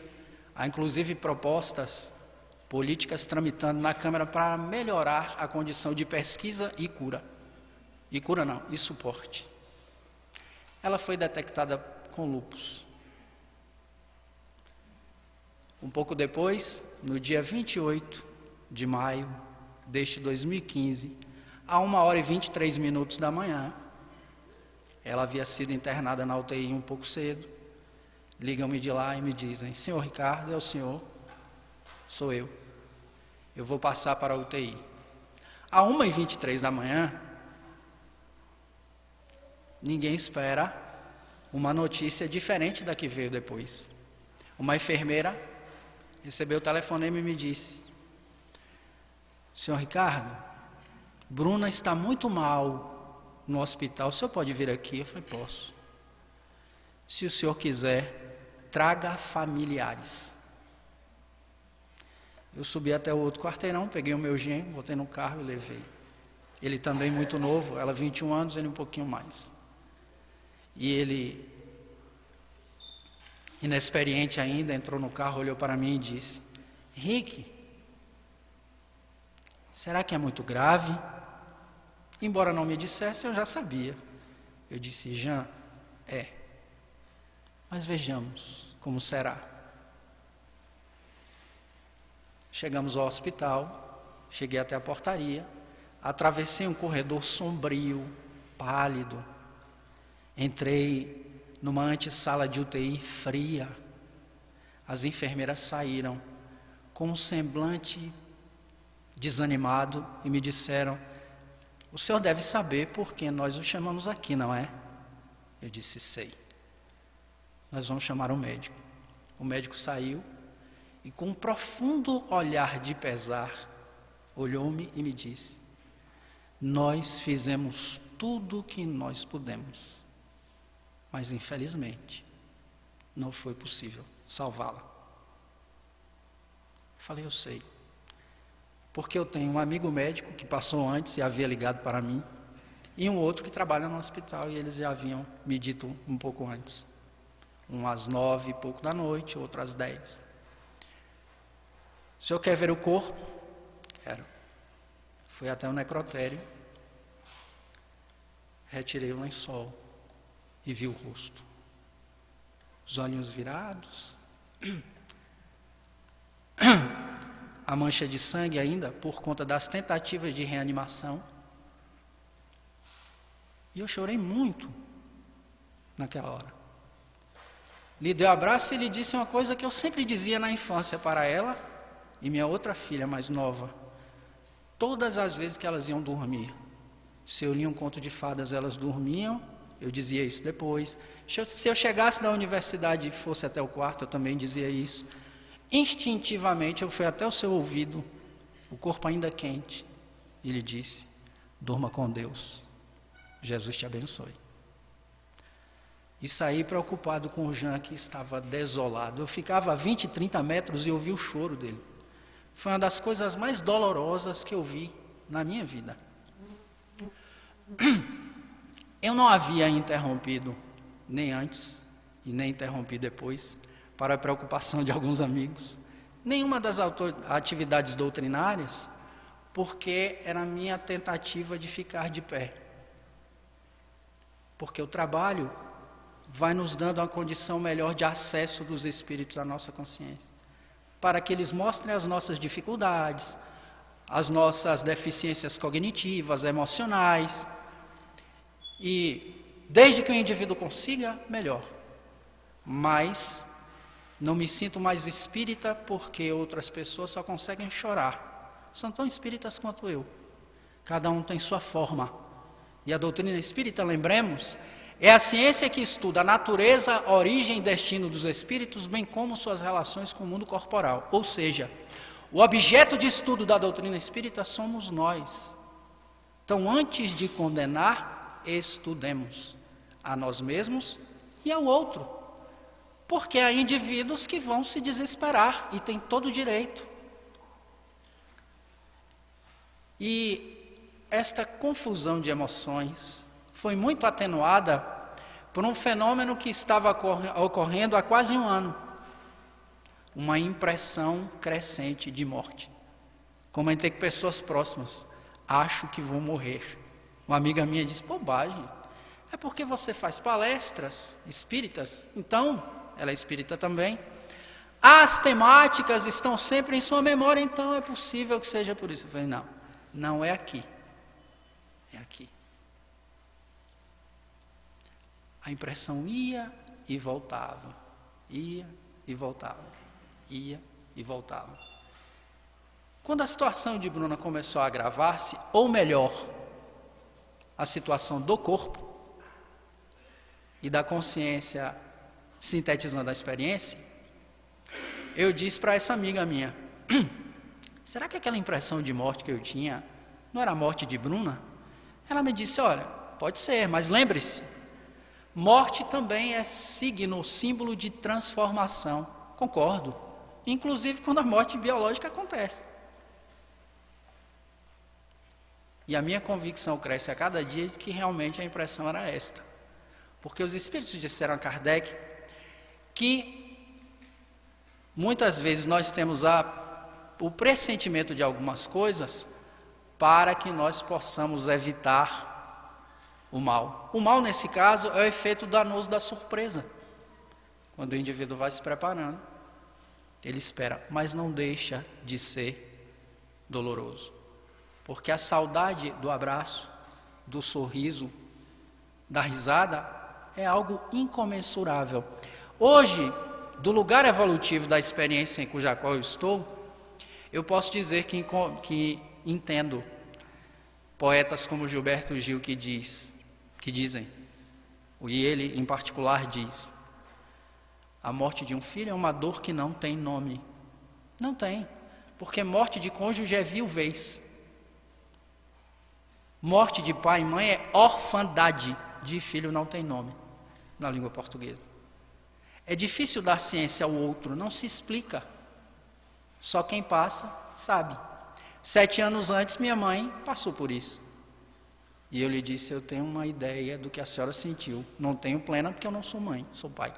há inclusive propostas políticas tramitando na Câmara para melhorar a condição de pesquisa e cura. E suporte. Ela foi detectada com lúpus. Um pouco depois, no dia 28 de maio deste 2015, a 1h23 da manhã, ela havia sido internada na UTI um pouco cedo. Ligam-me de lá e me dizem: senhor Ricardo, é o senhor? Sou eu. Eu vou passar para a UTI. A 1h23 da manhã, ninguém espera uma notícia diferente da que veio depois. Uma enfermeira recebeu o telefonema e me disse: senhor Ricardo, Bruna está muito mal no hospital, o senhor pode vir aqui? Eu falei, posso. Se o senhor quiser, traga familiares. Eu subi até o outro quarteirão, peguei o meu genro, botei no carro e levei. Ele também muito novo, ela 21 anos, ele um pouquinho mais. E ele, inexperiente ainda, entrou no carro, olhou para mim e disse, Henrique, será que é muito grave? Embora não me dissesse, eu já sabia. Eu disse, Jean, é. Mas vejamos como será. Chegamos ao hospital, cheguei até a portaria, atravessei um corredor sombrio, pálido, entrei numa antessala de UTI fria. As enfermeiras saíram com um semblante desanimado e me disseram, o senhor deve saber por que nós o chamamos aqui, não é? Eu disse, sei. Nós vamos chamar um médico. O médico saiu e com um profundo olhar de pesar, olhou-me e me disse, nós fizemos tudo o que nós pudemos, mas infelizmente não foi possível salvá-la. Falei, eu sei. Porque eu tenho um amigo médico que passou antes e havia ligado para mim, e um outro que trabalha no hospital, e eles já haviam me dito um pouco antes. Um às 9 e pouco da noite, outro às 10. O senhor quer ver o corpo? Quero. Fui até o necrotério, retirei o lençol e vi o rosto. Os olhinhos virados, a mancha de sangue ainda, por conta das tentativas de reanimação. E eu chorei muito naquela hora. Lhe dei um abraço e lhe disse uma coisa que eu sempre dizia na infância para ela e minha outra filha mais nova. Todas as vezes que elas iam dormir, se eu lia um conto de fadas, elas dormiam, eu dizia isso depois. Se eu chegasse da universidade e fosse até o quarto, eu também dizia isso. Instintivamente eu fui até o seu ouvido, o corpo ainda quente, e lhe disse, durma com Deus, Jesus te abençoe. E saí preocupado com o Jean, que estava desolado. Eu ficava a 20, 30 metros e ouvi o choro dele. Foi uma das coisas mais dolorosas que eu vi na minha vida. Eu não havia interrompido, nem antes e nem interrompi depois, para a preocupação de alguns amigos, nenhuma das atividades doutrinárias, porque era a minha tentativa de ficar de pé. Porque o trabalho vai nos dando uma condição melhor de acesso dos espíritos à nossa consciência, para que eles mostrem as nossas dificuldades, as nossas deficiências cognitivas, emocionais, e desde que o indivíduo consiga, melhor. Mas não me sinto mais espírita porque outras pessoas só conseguem chorar. São tão espíritas quanto eu. Cada um tem sua forma. E a doutrina espírita, lembremos, é a ciência que estuda a natureza, origem e destino dos espíritos, bem como suas relações com o mundo corporal. Ou seja, o objeto de estudo da doutrina espírita somos nós. Então, antes de condenar, estudemos a nós mesmos e ao outro. Porque há indivíduos que vão se desesperar e têm todo o direito. E esta confusão de emoções foi muito atenuada por um fenômeno que estava ocorrendo há quase um ano. Uma impressão crescente de morte. Comentei com pessoas próximas, acho que vou morrer. Uma amiga minha disse, bobagem, é porque você faz palestras espíritas, então, ela é espírita também, as temáticas estão sempre em sua memória, então é possível que seja por isso. Eu falei, não, não é aqui, é aqui. A impressão ia e voltava, ia e voltava, ia e voltava. Quando a situação de Bruna começou a agravar-se, ou melhor, a situação do corpo e da consciência sintetizando a experiência, eu disse para essa amiga minha, será que aquela impressão de morte que eu tinha Não era a morte de Bruna? Ela me disse, olha, pode ser, mas lembre-se, morte também é signo, símbolo de transformação. Concordo. Inclusive quando a morte biológica acontece. E a minha convicção cresce a cada dia de que realmente a impressão era esta. Porque os espíritos disseram a Kardec que muitas vezes nós temos o pressentimento de algumas coisas para que nós possamos evitar o mal. O mal, nesse caso, é o efeito danoso da surpresa. Quando o indivíduo vai se preparando, ele espera, mas não deixa de ser doloroso. Porque a saudade do abraço, do sorriso, da risada, é algo incomensurável. Hoje, do lugar evolutivo da experiência em cuja qual eu estou, eu posso dizer que entendo poetas como Gilberto Gil que dizem, e ele em particular diz, a morte de um filho é uma dor que não tem nome. Não tem, porque morte de cônjuge é viuvez. Morte de pai e mãe é orfandade, de filho não tem nome na língua portuguesa. É difícil dar ciência ao outro, não se explica. Só quem passa sabe. 7 anos antes minha mãe passou por isso. E eu lhe disse, eu tenho uma ideia do que a senhora sentiu. Não tenho plena porque eu não sou mãe, sou pai.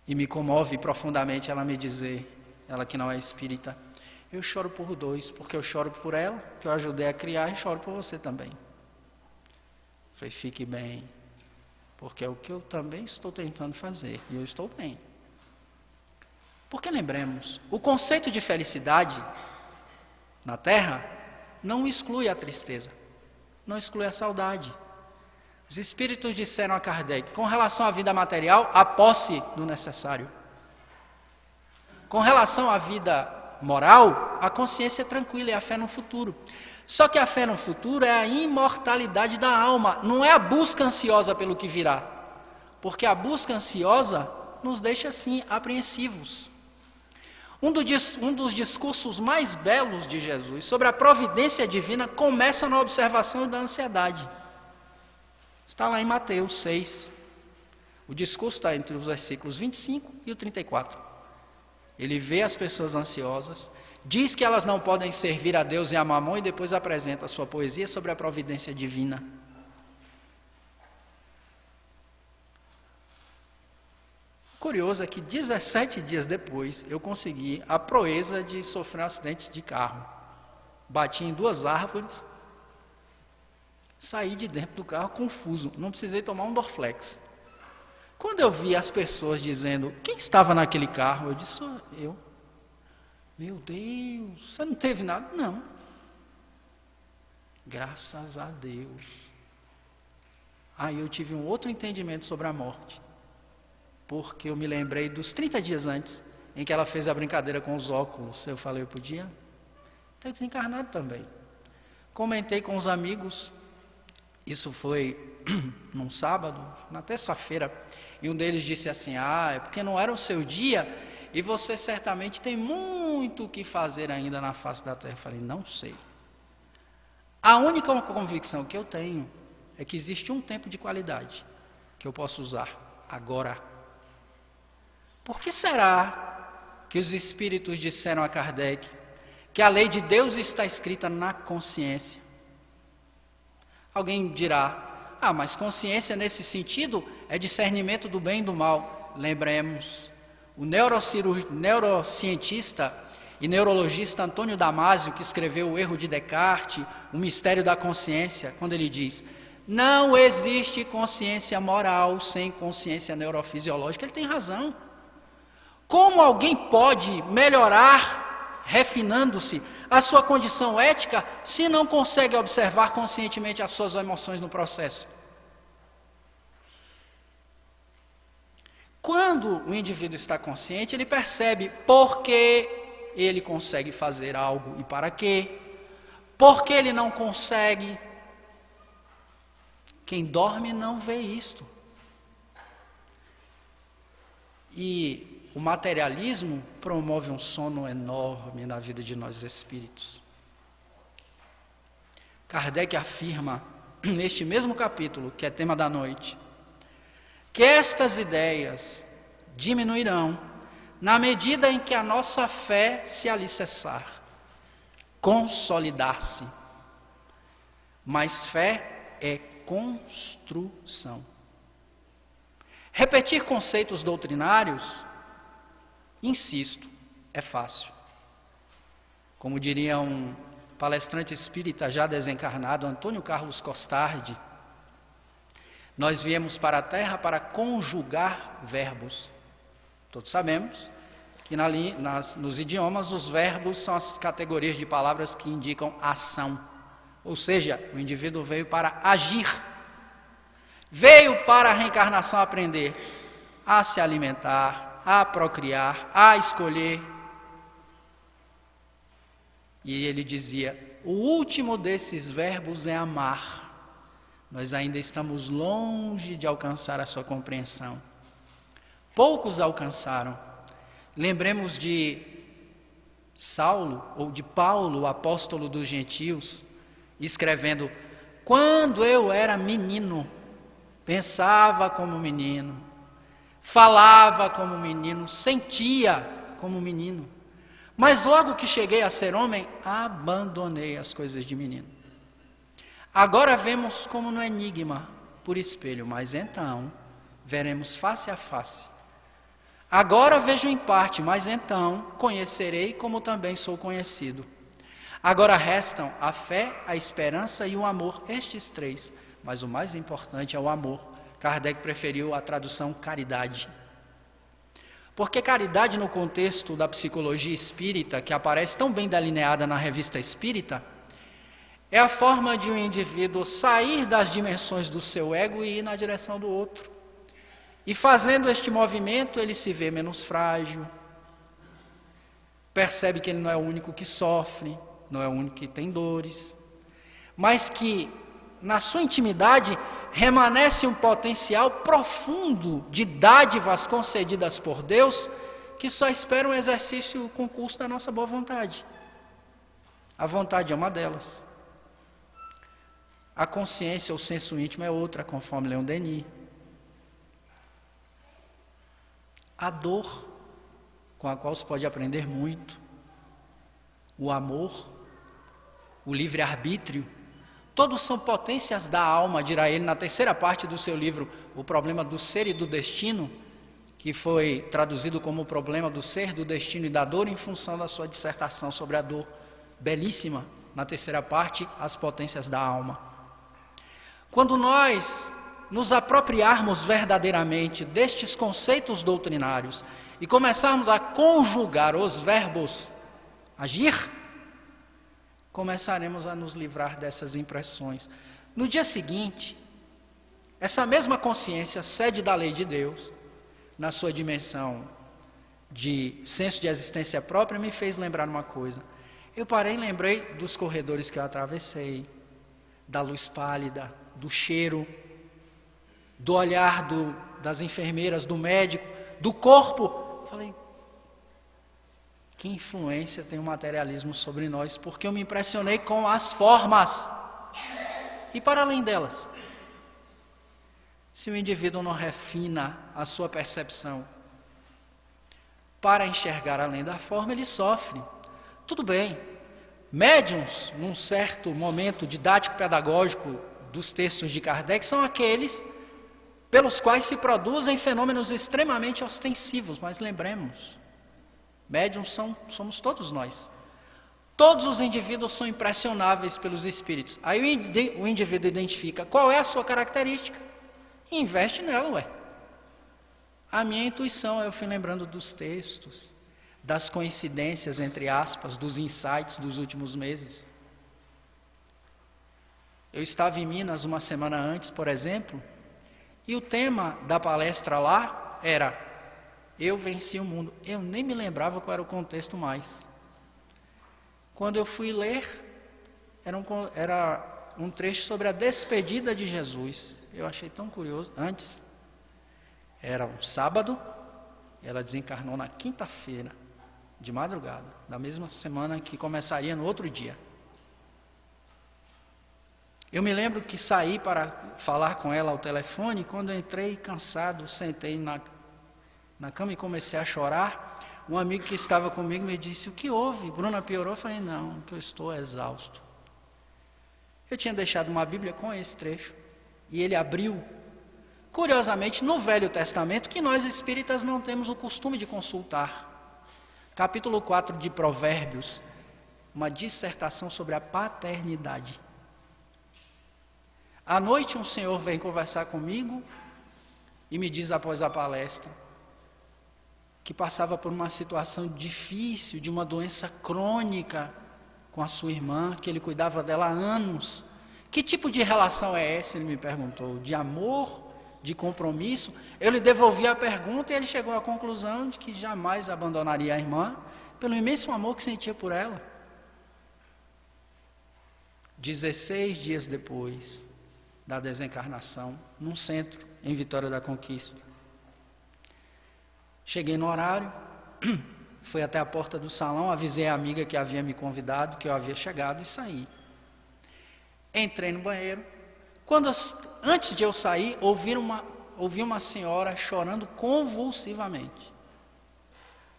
E me comove profundamente ela me dizer, ela que não é espírita, eu choro por 2, porque eu choro por ela, que eu ajudei a criar, e choro por você também. Falei, fique bem, porque é o que eu também estou tentando fazer, e eu estou bem. Porque lembremos, o conceito de felicidade na Terra não exclui a tristeza, não exclui a saudade. Os espíritos disseram a Kardec, com relação à vida material, a posse do necessário. Com relação à vida moral, a consciência é tranquila, é a fé no futuro. Só que a fé no futuro é a imortalidade da alma, não é a busca ansiosa pelo que virá. Porque a busca ansiosa nos deixa assim apreensivos. Um dos discursos mais belos de Jesus sobre a providência divina começa na observação da ansiedade. Está lá em Mateus 6. O discurso está entre os versículos 25 e o 34. Ele vê as pessoas ansiosas, diz que elas não podem servir a Deus e a Mamon e depois apresenta a sua poesia sobre a providência divina. Curioso é que 17 dias depois eu consegui a proeza de sofrer um acidente de carro. Bati em 2 árvores, saí de dentro do carro confuso, não precisei tomar um Dorflex. Quando eu vi as pessoas dizendo, quem estava naquele carro? Eu disse, sou eu. Meu Deus, você não teve nada? Não. Graças a Deus. Aí eu tive um outro entendimento sobre a morte. Porque eu me lembrei dos 30 dias antes, em que ela fez a brincadeira com os óculos. Eu falei, eu podia ter desencarnado também. Comentei com os amigos, isso foi num sábado, na terça-feira, e um deles disse assim, é porque não era o seu dia, e você certamente tem muito o que fazer ainda na face da terra. Eu falei, não sei. A única convicção que eu tenho é que existe um tempo de qualidade que eu posso usar agora. Por que será que os espíritos disseram a Kardec que a lei de Deus está escrita na consciência? Alguém dirá, mas consciência nesse sentido é discernimento do bem e do mal. Lembremos, o neurocientista e neurologista Antônio Damasio, que escreveu O Erro de Descartes, O Mistério da Consciência, quando ele diz, não existe consciência moral sem consciência neurofisiológica, ele tem razão. Como alguém pode melhorar, refinando-se, a sua condição ética, se não consegue observar conscientemente as suas emoções no processo? Quando o indivíduo está consciente, ele percebe por que ele consegue fazer algo e para quê, por que ele não consegue. Quem dorme não vê isto. E o materialismo promove um sono enorme na vida de nós espíritos. Kardec afirma, neste mesmo capítulo, que é tema da noite, que estas ideias diminuirão na medida em que a nossa fé se alicerçar, consolidar-se. Mas fé é construção. Repetir conceitos doutrinários, insisto, é fácil. Como diria um palestrante espírita já desencarnado, Antônio Carlos Costardi, nós viemos para a Terra para conjugar verbos. Todos sabemos que nos idiomas os verbos são as categorias de palavras que indicam ação. Ou seja, o indivíduo veio para agir. Veio para a reencarnação aprender a se alimentar, a procriar, a escolher. E ele dizia, o último desses verbos é amar. Nós ainda estamos longe de alcançar a sua compreensão. Poucos alcançaram. Lembremos de Saulo, ou de Paulo, o apóstolo dos gentios, escrevendo, quando eu era menino, pensava como menino, falava como menino, sentia como menino. Mas logo que cheguei a ser homem, abandonei as coisas de menino. Agora vemos como no enigma, por espelho, mas então veremos face a face. Agora vejo em parte, mas então conhecerei como também sou conhecido. Agora restam a fé, a esperança e o amor, estes três. Mas o mais importante é o amor. Kardec preferiu a tradução caridade. Porque caridade, no contexto da psicologia espírita, que aparece tão bem delineada na Revista Espírita, é a forma de um indivíduo sair das dimensões do seu ego e ir na direção do outro. E fazendo este movimento, ele se vê menos frágil, percebe que ele não é o único que sofre, não é o único que tem dores, mas que na sua intimidade remanesce um potencial profundo de dádivas concedidas por Deus, que só espera um exercício e o concurso da nossa boa vontade. A vontade é uma delas. A consciência, o senso íntimo é outra, conforme Leon Denis. A dor, com a qual se pode aprender muito, o amor, o livre-arbítrio, todos são potências da alma, dirá ele na terceira parte do seu livro, O Problema do Ser e do Destino, que foi traduzido como o problema do ser, do destino e da dor, em função da sua dissertação sobre a dor, belíssima, na terceira parte, As Potências da Alma. Quando nós nos apropriarmos verdadeiramente destes conceitos doutrinários e começarmos a conjugar os verbos agir, começaremos a nos livrar dessas impressões. No dia seguinte, essa mesma consciência, sede da lei de Deus, na sua dimensão de senso de existência própria, me fez lembrar uma coisa. Eu parei e lembrei dos corredores que eu atravessei, da luz pálida, do cheiro, do olhar das enfermeiras, do médico, do corpo. Falei, que influência tem o materialismo sobre nós, porque eu me impressionei com as formas. E para além delas, se o indivíduo não refina a sua percepção para enxergar além da forma, ele sofre. Tudo bem, médiuns, num certo momento didático-pedagógico dos textos de Kardec, são aqueles pelos quais se produzem fenômenos extremamente ostensivos, mas lembremos, médiuns somos todos nós. Todos os indivíduos são impressionáveis pelos espíritos. Aí o indivíduo identifica qual é a sua característica e investe nela, ué. A minha intuição, eu fui lembrando dos textos, das coincidências, entre aspas, dos insights dos últimos meses. Eu estava em Minas uma semana antes, por exemplo, e o tema da palestra lá era Eu venci o mundo. Eu nem me lembrava qual era o contexto mais. Quando eu fui ler, era um trecho sobre a despedida de Jesus. Eu achei tão curioso. Antes, era um sábado, ela desencarnou na quinta-feira, de madrugada, da mesma semana que começaria no outro dia. Eu me lembro que saí para falar com ela ao telefone, e quando eu entrei cansado, sentei na cama e comecei a chorar. Um amigo que estava comigo me disse: o que houve? Bruna, piorou? Eu falei: não, que eu estou exausto. Eu tinha deixado uma Bíblia com esse trecho, e ele abriu, curiosamente, no Velho Testamento, que nós espíritas não temos o costume de consultar. Capítulo 4 de Provérbios, uma dissertação sobre a paternidade. À noite um senhor vem conversar comigo e me diz após a palestra que passava por uma situação difícil, de uma doença crônica com a sua irmã, que ele cuidava dela há anos. Que tipo de relação é essa? Ele me perguntou. De amor? De compromisso? Eu lhe devolvi a pergunta e ele chegou à conclusão de que jamais abandonaria a irmã, pelo imenso amor que sentia por ela. 16 dias depois da desencarnação, num centro em Vitória da Conquista, cheguei no horário, fui até a porta do salão, avisei a amiga que havia me convidado, que eu havia chegado, e saí. Entrei no banheiro. Antes de eu sair, ouvi uma senhora chorando convulsivamente.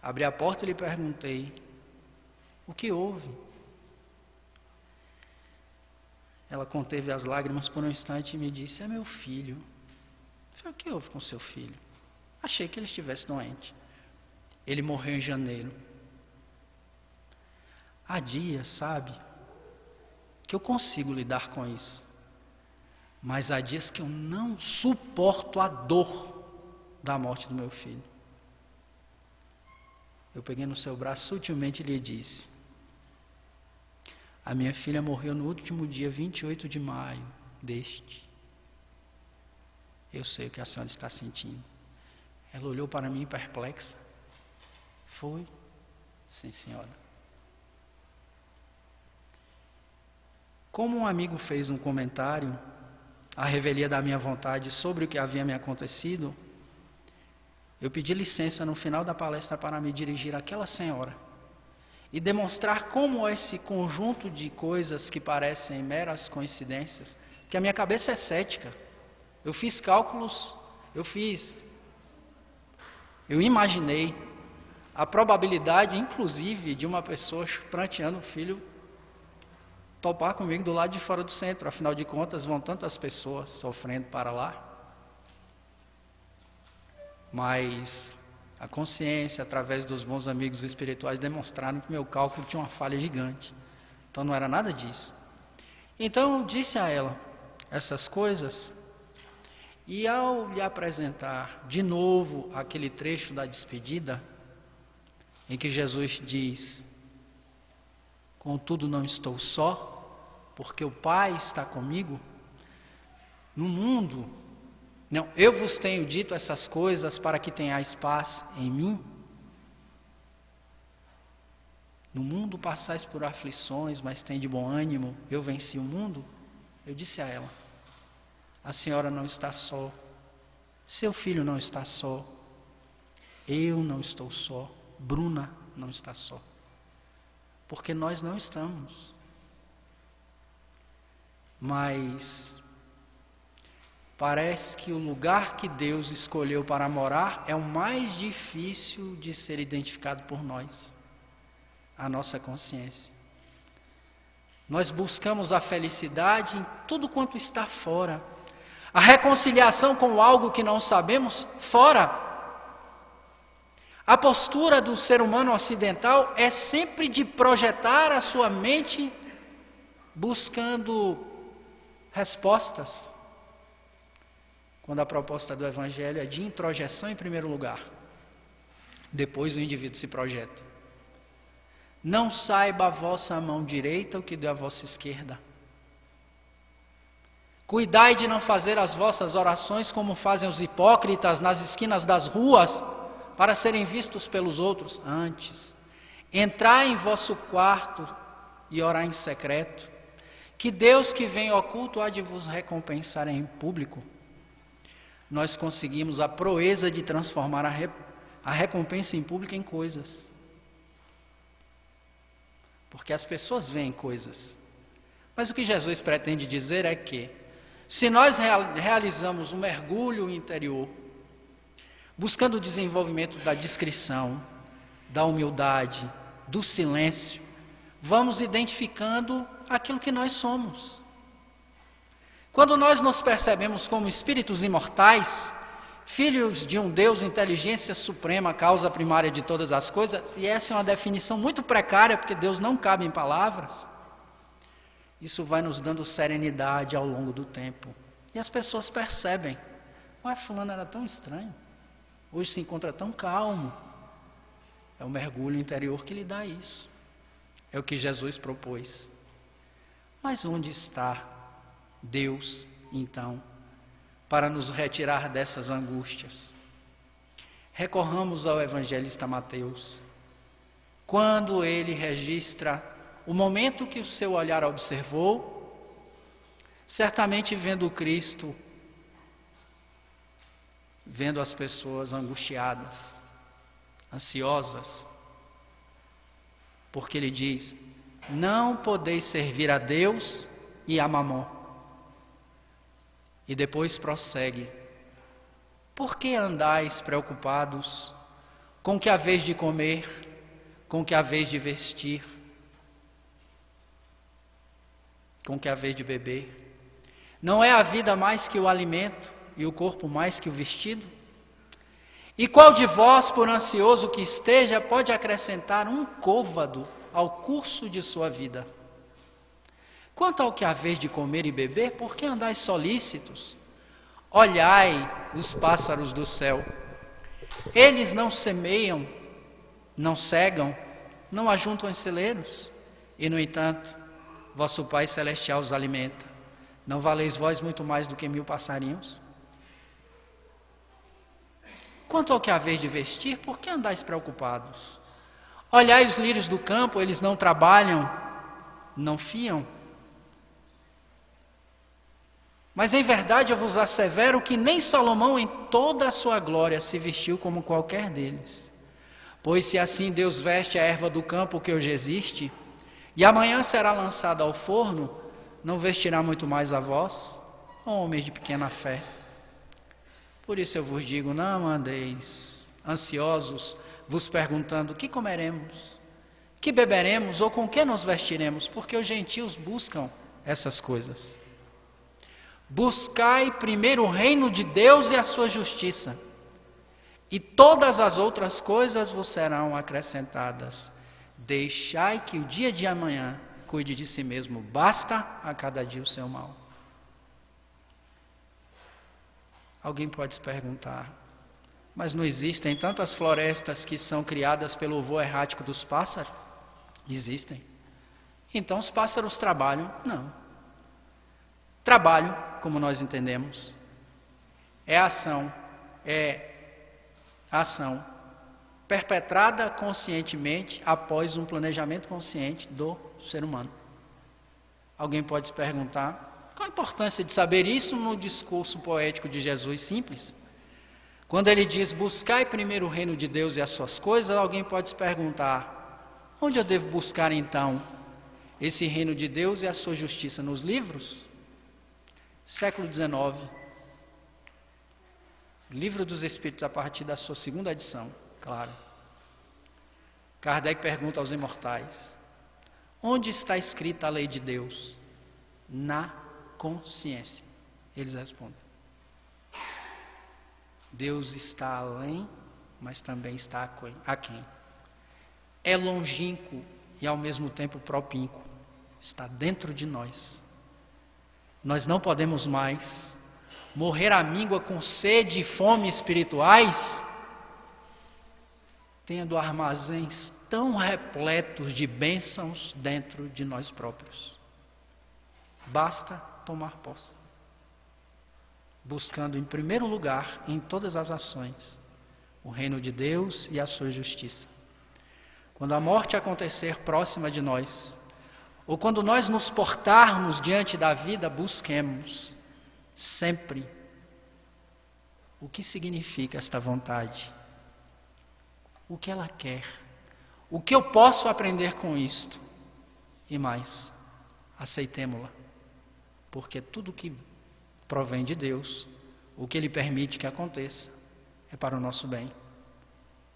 Abri a porta e lhe perguntei: o que houve? Ela conteve as lágrimas por um instante e me disse: é meu filho. Eu falei: o que houve com seu filho? Achei que ele estivesse doente. Ele morreu em janeiro. Há dias, sabe, que eu consigo lidar com isso. Mas há dias que eu não suporto a dor da morte do meu filho. Eu peguei no seu braço sutilmente e lhe disse: a minha filha morreu no último dia 28 de maio deste. Eu sei o que a senhora está sentindo. Ela olhou para mim perplexa. Foi? Sim, senhora. Como um amigo fez um comentário à revelia da minha vontade sobre o que havia me acontecido, eu pedi licença no final da palestra para me dirigir àquela senhora e demonstrar como esse conjunto de coisas que parecem meras coincidências, que a minha cabeça é cética. Eu fiz cálculos, eu imaginei a probabilidade, inclusive, de uma pessoa pranteando o filho topar comigo do lado de fora do centro. Afinal de contas, vão tantas pessoas sofrendo para lá. Mas a consciência, através dos bons amigos espirituais, demonstraram que meu cálculo tinha uma falha gigante. Então não era nada disso. Então eu disse a ela essas coisas, e ao lhe apresentar de novo aquele trecho da despedida, em que Jesus diz: contudo não estou só, porque o Pai está comigo. No mundo, não, eu vos tenho dito essas coisas para que tenhais paz em mim. No mundo passais por aflições, mas tem de bom ânimo, eu venci o mundo. Eu disse a ela: a senhora não está só, seu filho não está só, eu não estou só, Bruna não está só, porque nós não estamos. Mas parece que o lugar que Deus escolheu para morar é o mais difícil de ser identificado por nós, a nossa consciência. Nós buscamos a felicidade em tudo quanto está fora, a reconciliação com algo que não sabemos, fora. A postura do ser humano ocidental é sempre de projetar a sua mente buscando respostas, quando a proposta do Evangelho é de introjeção em primeiro lugar. Depois o indivíduo se projeta. Não saiba a vossa mão direita o que deu a vossa esquerda. Cuidai de não fazer as vossas orações como fazem os hipócritas nas esquinas das ruas, para serem vistos pelos outros. Antes, entrai em vosso quarto e orai em secreto, que Deus que vem oculto há de vos recompensar em público. Nós conseguimos a proeza de transformar a recompensa em público em coisas. Porque as pessoas veem coisas, Mas o que Jesus pretende dizer é que, se nós realizamos um mergulho interior, buscando o desenvolvimento da discrição, da humildade, do silêncio, vamos identificando aquilo que nós somos. Quando nós nos percebemos como espíritos imortais, filhos de um Deus, inteligência suprema, causa primária de todas as coisas, e essa é uma definição muito precária, porque Deus não cabe em palavras, isso vai nos dando serenidade ao longo do tempo. E as pessoas percebem, ué, fulano era tão estranho, hoje se encontra tão calmo. É o mergulho interior que lhe dá isso. É o que Jesus propôs. Mas onde está Deus, então, para nos retirar dessas angústias? Recorramos ao evangelista Mateus, quando ele registra o momento que o seu olhar observou, certamente vendo Cristo, vendo as pessoas angustiadas, ansiosas, porque ele diz: não podeis servir a Deus e a Mamon. E depois prossegue: por que andais preocupados com o que haveis de comer, com o que haveis de vestir, com o que haveis de beber? Não é a vida mais que o alimento e o corpo mais que o vestido? E qual de vós, por ansioso que esteja, pode acrescentar um côvado ao curso de sua vida? Quanto ao que haveis de comer e beber, por que andais solícitos? Olhai os pássaros do céu. Eles não semeiam, não cegam, não ajuntam em celeiros. E, no entanto, vosso Pai Celestial os alimenta. Não valeis vós muito mais do que 1000 passarinhos? Quanto ao que haveis de vestir, por que andais preocupados? Olhai os lírios do campo, eles não trabalham, não fiam. Mas em verdade eu vos assevero que nem Salomão em toda a sua glória se vestiu como qualquer deles. Pois se assim Deus veste a erva do campo que hoje existe, e amanhã será lançada ao forno, não vestirá muito mais a vós, homens de pequena fé? Por isso eu vos digo, não andeis ansiosos, vos perguntando: que comeremos, que beberemos, ou com que nos vestiremos? Porque os gentios buscam essas coisas. Buscai primeiro o reino de Deus e a sua justiça, e todas as outras coisas vos serão acrescentadas. Deixai que o dia de amanhã cuide de si mesmo, basta a cada dia o seu mal. Alguém pode se perguntar: mas não existem tantas florestas que são criadas pelo voo errático dos pássaros? Existem. Então os pássaros trabalham? Não. Trabalho, como nós entendemos, é ação perpetrada conscientemente após um planejamento consciente do ser humano. Alguém pode se perguntar: qual a importância de saber isso no discurso poético de Jesus simples? Quando ele diz: buscai primeiro o reino de Deus e as suas coisas, alguém pode se perguntar: onde eu devo buscar então esse reino de Deus e a sua justiça? Nos livros? Século XIX, Livro dos Espíritos, a partir da sua 2ª edição, claro. Kardec pergunta aos imortais: onde está escrita a lei de Deus? Na consciência. Eles respondem: Deus está além, mas também está aquém. É longínquo e ao mesmo tempo propínquo. Está dentro de nós. Nós não podemos mais morrer à míngua com sede e fome espirituais, tendo armazéns tão repletos de bênçãos dentro de nós próprios. Basta tomar posse, buscando em primeiro lugar, em todas as ações, o reino de Deus e a sua justiça. Quando a morte acontecer próxima de nós, ou quando nós nos portarmos diante da vida, busquemos sempre o que significa esta vontade, o que ela quer, o que eu posso aprender com isto, e mais, aceitemo-la, porque tudo que provém de Deus, o que Ele permite que aconteça, é para o nosso bem.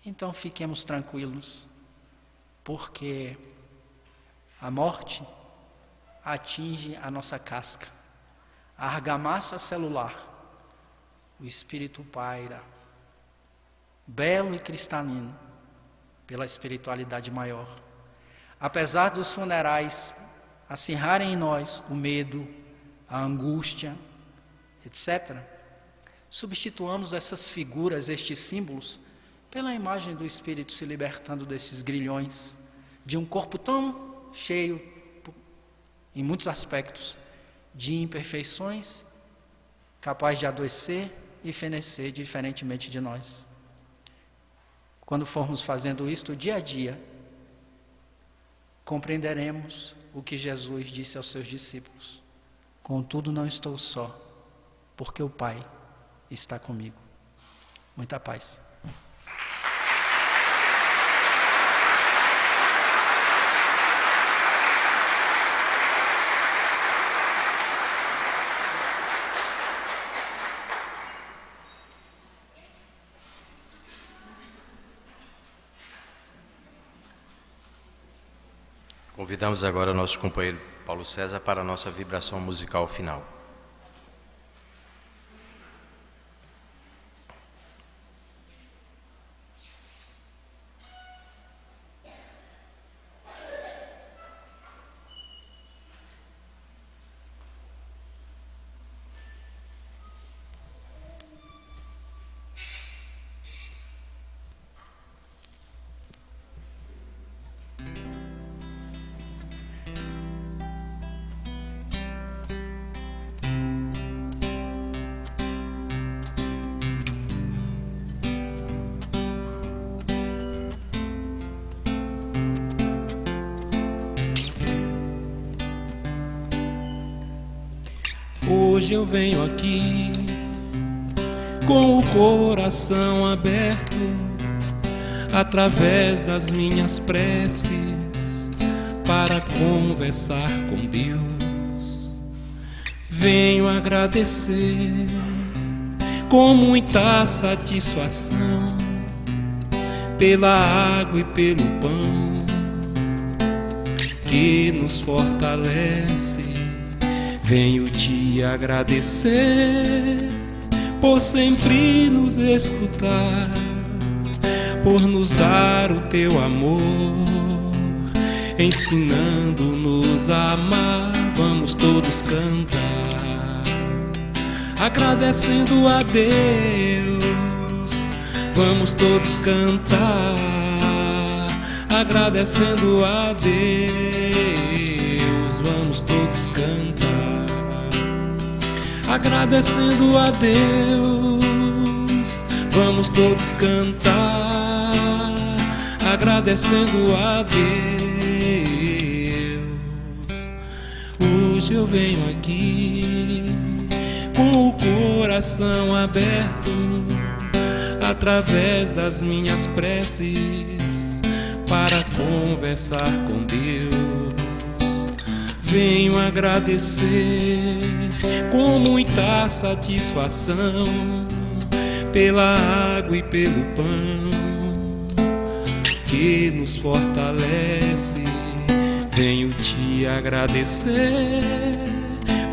Então fiquemos tranquilos, porque a morte atinge a nossa casca, a argamassa celular, o espírito paira, belo e cristalino, pela espiritualidade maior. Apesar dos funerais acirrarem em nós o medo, a angústia, etc., substituamos essas figuras, estes símbolos, pela imagem do Espírito se libertando desses grilhões, de um corpo tão cheio, em muitos aspectos, de imperfeições, capaz de adoecer e fenecer diferentemente de nós. Quando formos fazendo isto dia a dia, compreenderemos o que Jesus disse aos seus discípulos: contudo não estou só, porque o Pai está comigo. Muita paz. Convidamos agora o nosso companheiro Paulo César para a nossa vibração musical final. Hoje eu venho aqui com o coração aberto, através das minhas preces, para conversar com Deus. Venho agradecer com muita satisfação pela água e pelo pão que nos fortalece. Venho te agradecer por sempre nos escutar, por nos dar o teu amor, ensinando-nos a amar. Vamos todos cantar, agradecendo a Deus. Vamos todos cantar, agradecendo a Deus. Vamos todos cantar, agradecendo a Deus. Vamos todos cantar, agradecendo a Deus. Hoje eu venho aqui com o coração aberto, através das minhas preces, para conversar com Deus. Venho agradecer com muita satisfação pela água e pelo pão que nos fortalece. Venho te agradecer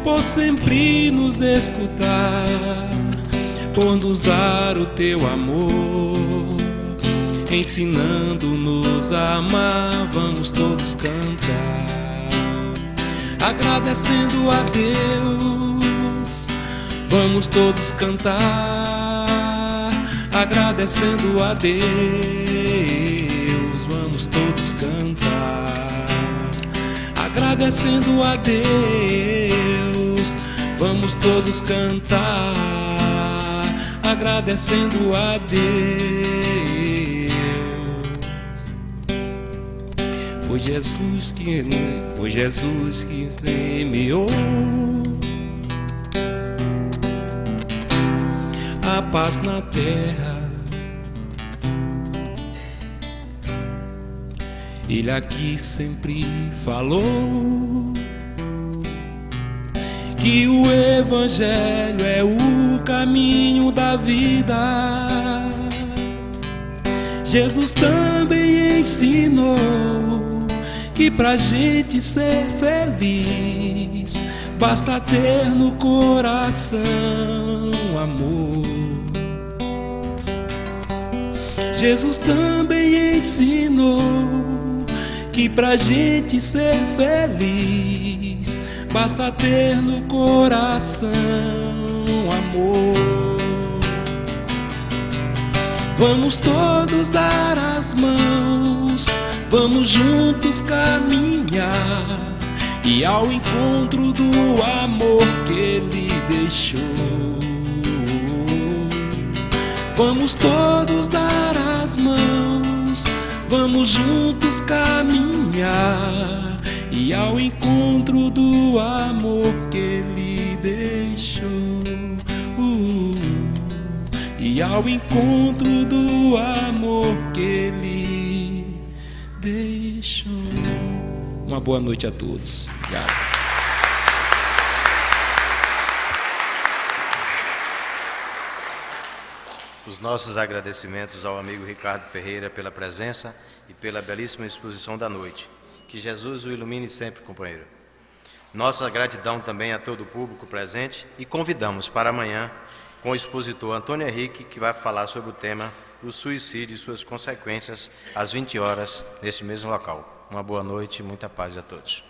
por sempre nos escutar, por nos dar o teu amor, ensinando-nos a amar. Vamos todos cantar, agradecendo a Deus. Vamos todos cantar, agradecendo a Deus. Vamos todos cantar, agradecendo a Deus. Vamos todos cantar, agradecendo a Deus. Foi Jesus que semeou a paz na terra. Ele aqui sempre falou que o Evangelho é o caminho da vida. Jesus também ensinou que pra gente ser feliz basta ter no coração amor. Jesus também ensinou que pra gente ser feliz basta ter no coração amor. Vamos todos dar as mãos, vamos juntos caminhar e ao encontro do amor que Ele deixou. Vamos todos dar as mãos, vamos juntos caminhar e ao encontro do amor que Ele deixou. E ao encontro do amor que Ele deixou. Uma boa noite a todos. Obrigado. Os nossos agradecimentos ao amigo Ricardo Ferreira pela presença e pela belíssima exposição da noite. Que Jesus o ilumine sempre, companheiro. Nossa gratidão também a todo o público presente e convidamos para amanhã com o expositor Antônio Henrique, que vai falar sobre o tema o suicídio e suas consequências às 20 horas neste mesmo local. Uma boa noite e muita paz a todos.